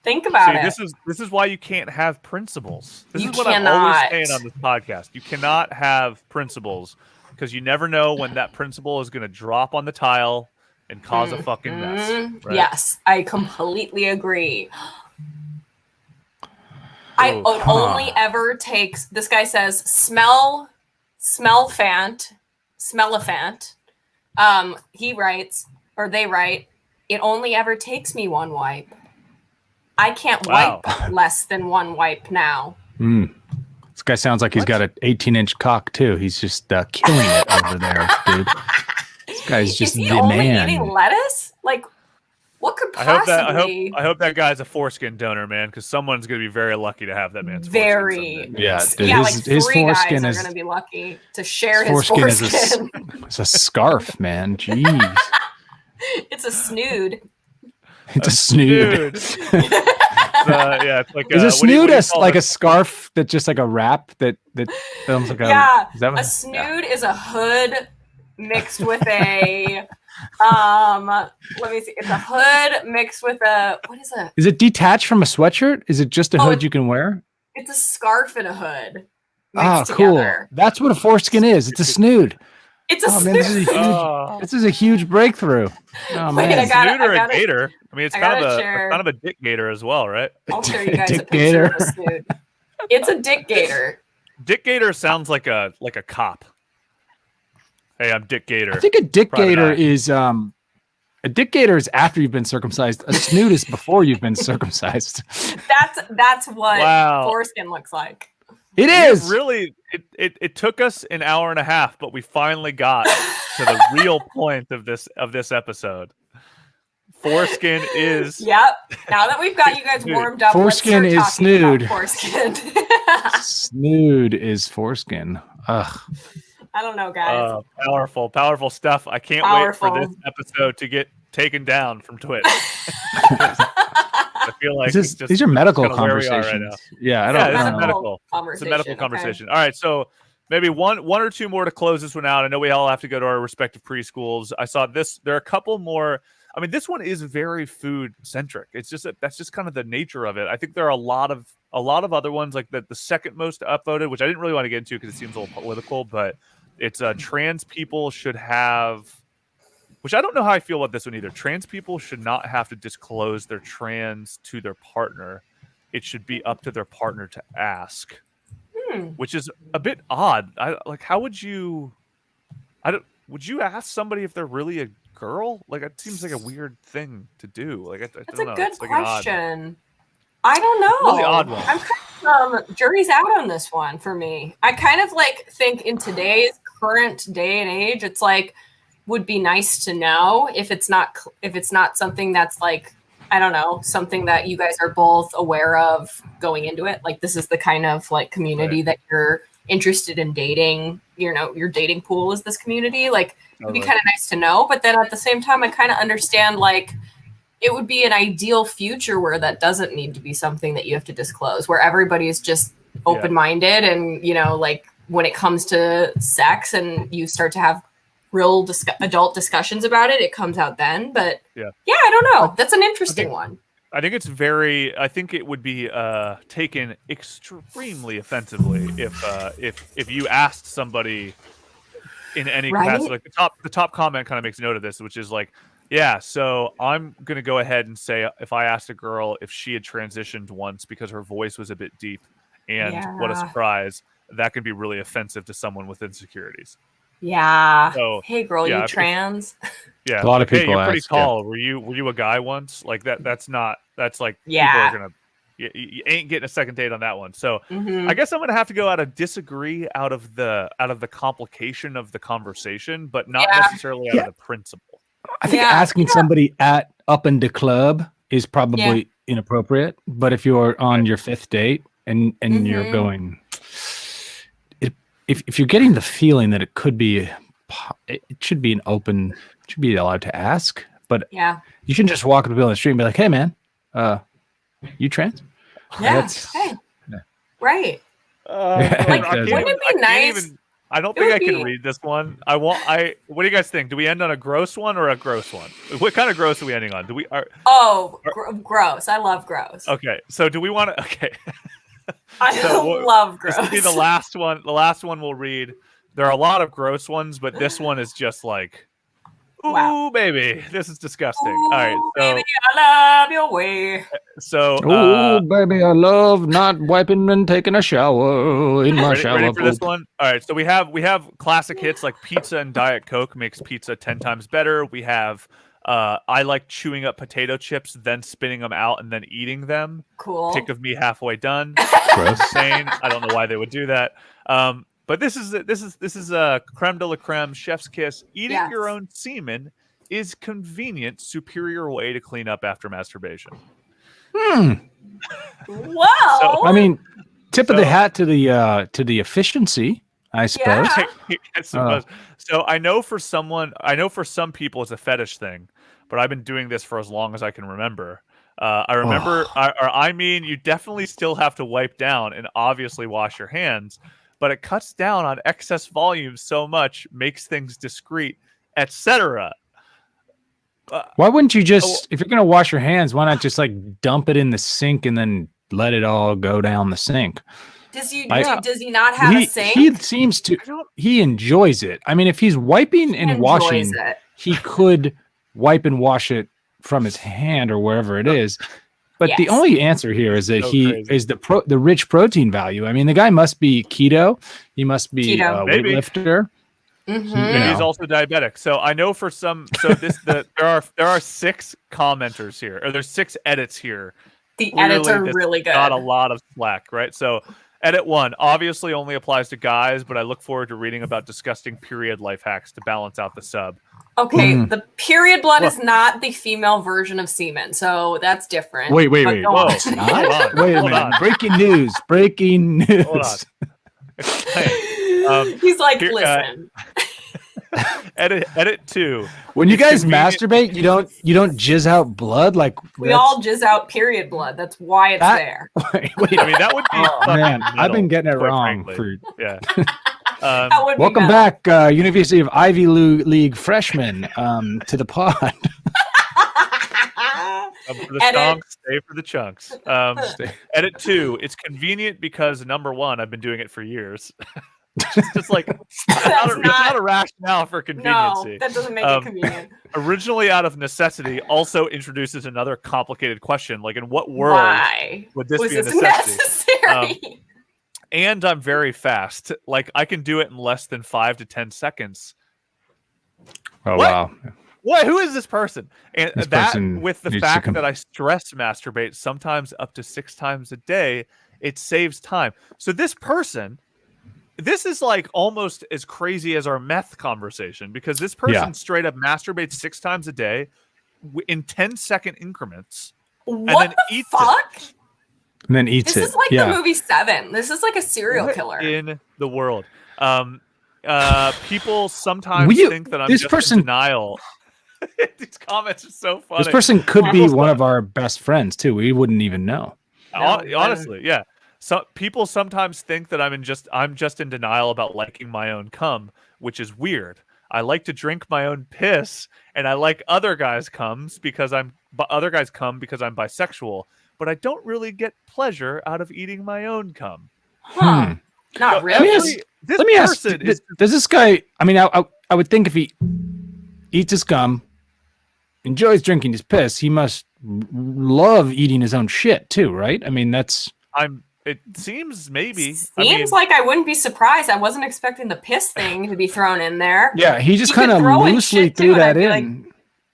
Think about it. This is why you can't have principles. This You is what cannot. I'm always saying on this podcast. You cannot have principles because you never know when that principle is going to drop on the tile and cause a fucking mess. Right? Yes, I completely agree. It only ever takes, this guy says, smellphant. He writes, or they write, it only ever takes me one wipe. I can't wipe less than one wipe now. This guy sounds like he's got an 18-inch cock too. He's just killing it over there, dude. This guy's just Is he the only man. eating lettuce? Like, what could possibly? I hope that guy's a foreskin donor, man, because someone's gonna be very lucky to have that man's very. foreskin. Yeah, dude, his three foreskin guys are gonna be lucky to share his foreskin. It's a scarf, man. Jeez. It's a snood. It's a snood. It's like is a snood like a scarf that just like a wrap that films like a snood is a hood mixed with a let me see. It's a hood mixed with a what is it? Is it detached from a sweatshirt? Is it just a hood you can wear? It's a scarf and a hood. Oh, cool. Together. That's what a foreskin is. It's a snood. It's a snood. Man, this is a huge breakthrough. Oh, man. A snood or a gator? I mean, it's kind of a dick gator as well, right? I'll show you guys a picture of a snood. It's a dick gator. Dick gator sounds like a cop. Hey, I'm Dick Gator. I think a dick gator is after you've been circumcised. A snood is before you've been circumcised. That's what foreskin looks like. It is really. It took us an hour and a half, but we finally got to the real point of this episode. Foreskin is. Yep. Now that we've got you guys warmed up, foreskin is snood. Foreskin. Snood is foreskin. Ugh. I don't know, guys. Powerful stuff. I can't wait for this episode to get taken down from Twitch. I feel like these are medical conversations. Right yeah, I don't know. It's a medical conversation. All right, so maybe one or two more to close this one out. I know we all have to go to our respective preschools. I saw this. There are a couple more. I mean, this one is very food centric. It's just that's just kind of the nature of it. I think there are a lot of other ones, like the second most upvoted, which I didn't really want to get into because it seems a little political, but it's trans people should have. Which I don't know how I feel about this one either. Trans people should not have to disclose their trans to their partner. It should be up to their partner to ask, which is a bit odd. How would you? Would you ask somebody if they're really a girl? Like, it seems like a weird thing to do. Like, that's a good question. I don't know. Really odd one. I'm kind of jury's out on this one for me. I kind of think in today's current day and age, it's like. Would be nice to know if it's not something that's like, I don't know, something that you guys are both aware of going into it. Like, this is the kind of like community that you're interested in dating. You know, your dating pool is this community. Like, it'd be kind of nice to know. But then at the same time, I kind of understand like it would be an ideal future where that doesn't need to be something that you have to disclose, where everybody's just open-minded and, you know, like when it comes to sex and you start to have real adult discussions about it, it comes out then. But yeah, I don't know. That's an interesting one. I think it would be taken extremely offensively if you asked somebody in any capacity. Like the top comment kind of makes note of this, which is like, yeah, so I'm gonna go ahead and say if I asked a girl if she had transitioned once because her voice was a bit deep, and what a surprise, that can be really offensive to someone with insecurities. Yeah. So, hey, girl, you trans? Yeah. A lot of people. Hey, you're pretty tall. Yeah. Were you a guy once? Like that. That's not. That's like. Yeah. People are gonna. You ain't getting a second date on that one. So I guess I'm gonna have to go out of disagree out of the complication of the conversation, but not necessarily out of the principle. I think asking somebody up in the club is probably inappropriate. But if you're on your fifth date and you're going. If you're getting the feeling that it should be allowed to ask, but you shouldn't just walk up to people on the street and be like, "Hey, man, you trans?" Yeah. Right. Wouldn't it be nice? I don't think I can read this one. What do you guys think? Do we end on a gross one or a gross one? What kind of gross are we ending on? Gross. I love gross. Okay. So do we want to? Okay. I love gross. This will be the last one. The last one we'll read. There are a lot of gross ones, but this one is just like, ooh, baby, this is disgusting. Ooh, all right, so, baby, I love your way. So, baby, I love not wiping and taking a shower in my shower. Ready for this one? All right, so we have classic hits like pizza and Diet Coke makes pizza 10 times better. We have I like chewing up potato chips, then spitting them out and then eating them. Cool. Pick of me halfway done. Insane. I don't know why they would do that. But this is creme de la creme, chef's kiss. Eating your own semen is convenient, superior way to clean up after masturbation. Wow. So, I mean, tip of the hat to the efficiency, I suppose. Yeah. I suppose. So I know for some people it's a fetish thing, but I've been doing this for as long as I can remember. I mean, you definitely still have to wipe down and obviously wash your hands, but it cuts down on excess volume so much, makes things discreet, etc. Why wouldn't you just, if you're going to wash your hands, why not just like dump it in the sink and then let it all go down the sink? Does he not have a sink? He seems to, he enjoys it. I mean, if he's wiping and washing, he could wipe and wash it from his hand or wherever it is. But the only answer here is that is the rich protein value. I mean, the guy must be keto. He must be a weightlifter. Mm-hmm. He's also diabetic. So I know for some. So there are 6 commenters here, or there's 6 edits here. The edits are really good. Got a lot of slack, right? So edit 1 obviously only applies to guys, but I look forward to reading about disgusting period life hacks to balance out the sub. Okay, the period blood is not the female version of semen, so that's different. Wait. Whoa, wait a minute. Breaking news. Hold on. He's like, listen. Edit 2. When you guys masturbate, you don't jizz out blood like we all jizz out period blood. That's why it's there. Wait. I mean, that would be. Man, metal, I've been getting it wrong frankly. for. Welcome back, University of Ivy League freshman, to the pod. For the stonks, stay for the chunks. Edit 2. It's convenient because number 1, I've been doing it for years. It's just like it's not a rationale for conveniency. No, that doesn't make it convenient. Originally out of necessity, also introduces another complicated question, like in what world would this be a necessity? And I'm very fast. Like I can do it in less than 5 to 10 seconds. Oh wow. What? Who is this person? And this that person with the fact that I stress masturbate sometimes up to 6 times a day, it saves time. So this person, this is like almost as crazy as our meth conversation because this person straight up masturbates 6 times a day in 10-second increments. What and then the fuck? And then eats it. This is like the movie 7. This is like a serial killer in the world. People sometimes think that I'm just in denial. These comments are so funny. This person could be one of our best friends too. We wouldn't even know. Honestly, yeah. So people sometimes think that I'm just in denial about liking my own cum, which is weird. I like to drink my own piss, and I like other guys' cums because I'm bisexual. But I don't really get pleasure out of eating my own cum. Not really. Let me ask. Does this guy? I mean, I would think if he eats his cum, enjoys drinking his piss, he must love eating his own shit too, right? I mean, It seems maybe. Seems like I wouldn't be surprised. I wasn't expecting the piss thing to be thrown in there. Yeah, he just kind of loosely threw that in.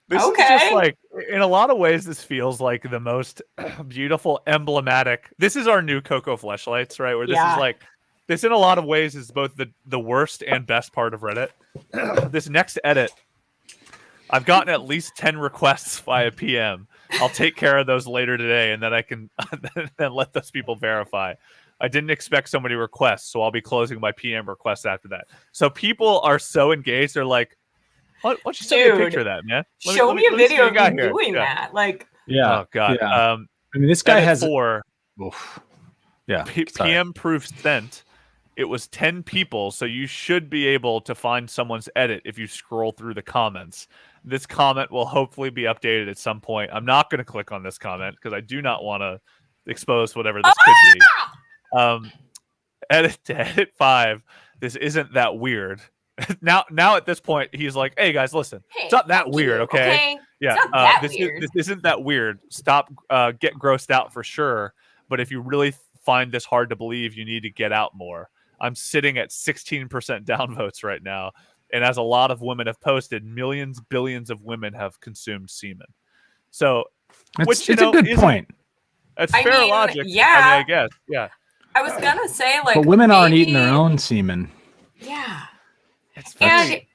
This is just like, in a lot of ways, this feels like the most beautiful, emblematic. This is our new Cocoa Fleshlights, right? Where this is like, this in a lot of ways is both the worst and best part of Reddit. This next edit, I've gotten at least 10 requests via PM. I'll take care of those later today, and then I can then let those people verify. I didn't expect so many requests, so I'll be closing my PM requests after that. So people are so engaged. They're like, why don't you send me a picture of that, man? Show me a video of you doing that. Like, oh, God. Yeah. I mean, this guy has 4. Yeah. PM proof sent It was 10 people, so you should be able to find someone's edit if you scroll through the comments. This comment will hopefully be updated at some point. I'm not going to click on this comment because I do not want to expose whatever this could be. Edit 5. This isn't that weird. now at this point, he's like, "Hey guys, listen, it's not that weird, okay? Yeah, this isn't that weird. Stop, get grossed out for sure. But if you really find this hard to believe, you need to get out more." I'm sitting at 16% downvotes right now, and as a lot of women have posted, millions, billions of women have consumed semen. So, it's a good point. That's fair logic. Yeah, I guess. Yeah. I was gonna say, like, but women aren't eating their own semen. Yeah. It's very...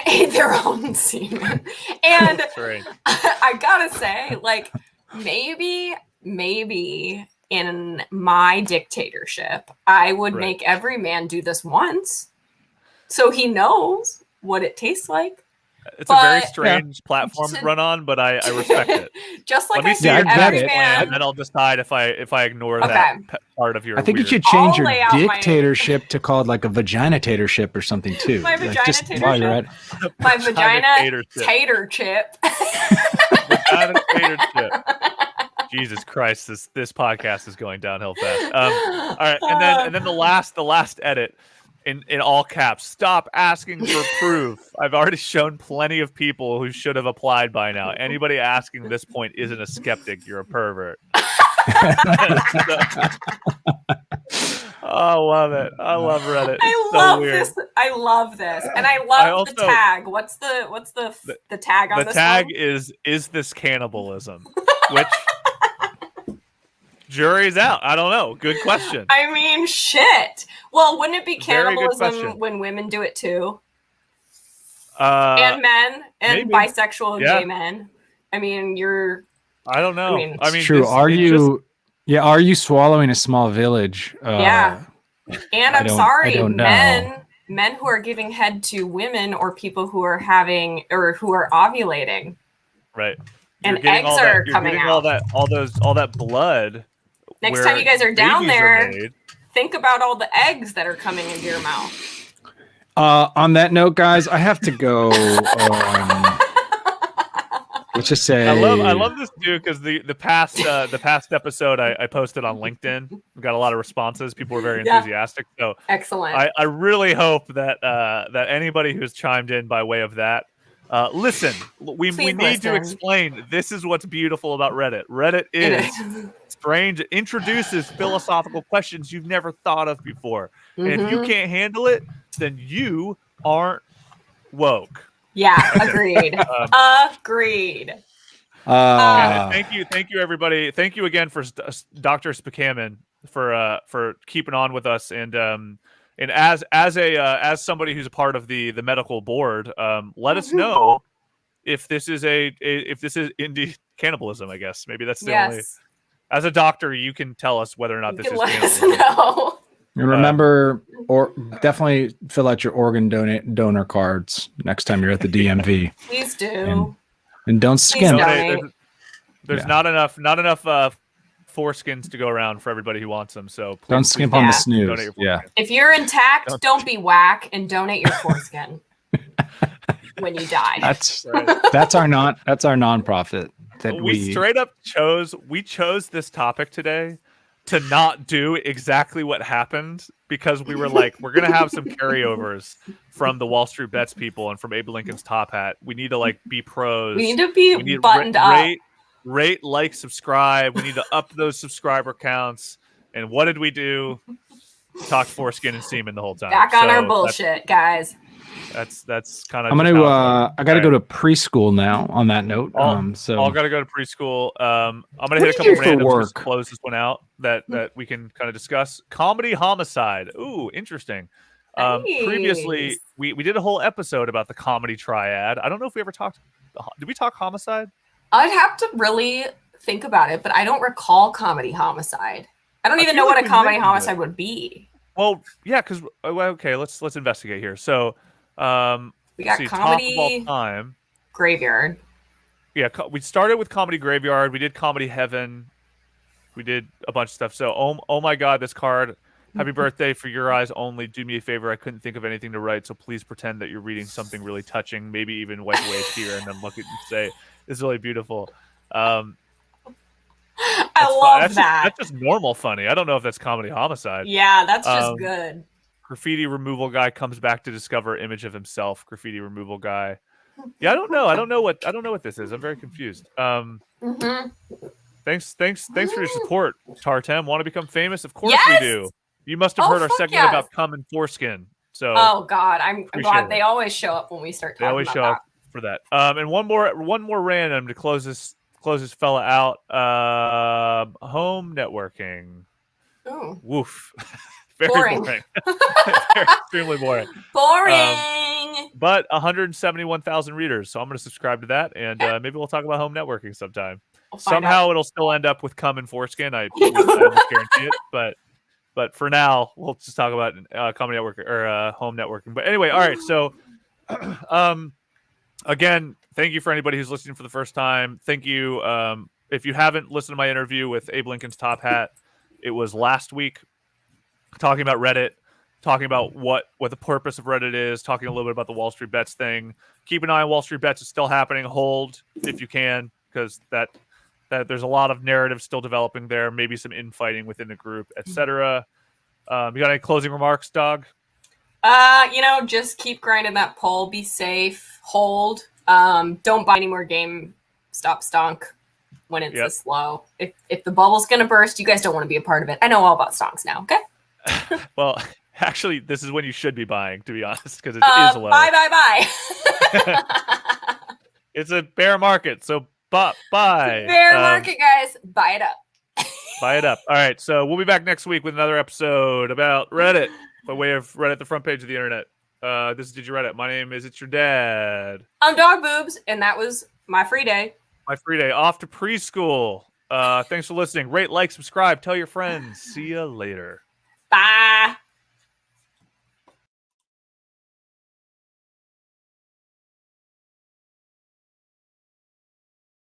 and their own semen. And right. I gotta say, like, maybe in my dictatorship, I would make every man do this once, so he knows what it tastes like. It's a very strange platform to run on, but I respect it. Just like Let me see your every plan, and then I'll decide if I ignore that part of your. I think you should change your dictatorship to called like a vagina-tatorship or something too. My vagina-tatorship. My vagina-tator chip. Vagina-tator chip. Jesus Christ, this podcast is going downhill fast. All right, and then the last edit. In all caps, stop asking for proof. I've already shown plenty of people who should have applied by now. Anybody asking this point isn't a skeptic. You're a pervert. I love it. I love Reddit. I love this. I love this, and I love the tag. What's the tag on this? The tag is this cannibalism? Which jury's out. I don't know. Good question. I mean, shit. Well, wouldn't it be cannibalism when women do it too? And men and maybe. Bisexual gay men. I mean, I don't know. I mean, true. Are you swallowing a small village? Yeah. And I'm sorry, men who are giving head to women or people who are having or who are ovulating. Right. And eggs are coming out. All that blood. Next time you guys are down there, think about all the eggs that are coming into your mouth. On that note, guys, I have to go. Let's just say I love this dude because the past episode I posted on LinkedIn. We got a lot of responses. People were very enthusiastic. So excellent. I really hope that that anybody who's chimed in by way of that. Listen, we need to explain. This is what's beautiful about Reddit. Reddit is strange. It introduces philosophical questions you've never thought of before. And if you can't handle it, then you aren't woke. Yeah, agreed. Agreed. Thank you, everybody. Thank you again for Dr. Spakaman for keeping on with us and as somebody who's a part of the medical board, let us know if this is indeed cannibalism. I guess maybe that's the only. As a doctor, you can tell us whether or not this is cannibalism. Know. And remember, or definitely fill out your organ donor cards next time you're at the DMV. Please do. And don't skimp. There's not enough foreskins to go around for everybody who wants them. So don't skimp on the snooze. If you're intact, don't be whack and donate your foreskin when you die. That's our nonprofit that we straight up chose this topic today to not do exactly what happened because we were like, we're gonna have some carryovers from the Wall Street Bets people and from Abe Lincoln's Top Hat. We need to be pros. We need to be buttoned up. Rate, like, subscribe. We need to up those subscriber counts. And what did we do? Talk foreskin and semen the whole time. Back on our bullshit, guys. That's kind of. I'm gonna. I gotta go to preschool now. On that note, so I gotta go to preschool. I'm gonna hit a couple randoms to close this one out that we can kind of discuss. Comedy homicide. Ooh, interesting. Nice. Previously, we did a whole episode about the comedy triad. I don't know if we ever talked. Did we talk homicide? I'd have to really think about it, but I don't recall comedy homicide. I don't even know what a comedy homicide would be. Well, yeah, because okay, let's investigate here. So, we got comedy all time. Graveyard. Yeah, we started with Comedy Graveyard. We did Comedy Heaven. We did a bunch of stuff. So, oh my God, this card Happy birthday for your eyes only. Do me a favor. I couldn't think of anything to write, so please pretend that you're reading something really touching. Maybe even wipe away a tear and then look at and say, "It's really beautiful." I love that. That's just normal funny. I don't know if that's comedy homicide. Yeah, that's just good. Graffiti removal guy comes back to discover image of himself. Graffiti removal guy. Yeah, I don't know what this is. I'm very confused. Thanks for your support, Tartem. Want to become famous? Of course we do. You must have heard our segment about cum and foreskin. So oh God, I'm glad they always show up when we start talking. They always show up for that. And one more random to close this fella out. Home networking. Ooh. Woof. Very boring. Extremely boring. Boring. But 171,000 readers, so I'm going to subscribe to that, and maybe we'll talk about home networking sometime. Somehow it'll still end up with cum and foreskin. I almost guarantee it. But for now, we'll just talk about comedy networking or home networking. But anyway, all right. So, again, thank you for anybody who's listening for the first time. Thank you. If you haven't listened to my interview with Abe Lincoln's Top Hat, it was last week. Talking about Reddit, talking about what the purpose of Reddit is, talking a little bit about the Wall Street Bets thing. Keep an eye on Wall Street Bets. It's still happening. Hold if you can, because that there's a lot of narrative still developing there. Maybe some infighting within the group, etc. You got any closing remarks, Dog? Just keep grinding that pole. Be safe. Hold. Don't buy any more GameStop stonk when it's this low. If the bubble's gonna burst, you guys don't want to be a part of it. I know all about stonks now. Okay. Well, actually, this is when you should be buying, to be honest, because it is low. Bye. It's a bear market, so buy. Bear market, guys. Buy it up. Buy it up. All right, so we'll be back next week with another episode about Reddit, by way of Reddit, the front page of the internet. This is Did You Reddit? My name is It's Your Dad. I'm Dog Boobs, and that was my free day. My free day off to preschool. Thanks for listening. Rate, like, subscribe, tell your friends. See you later. Bye.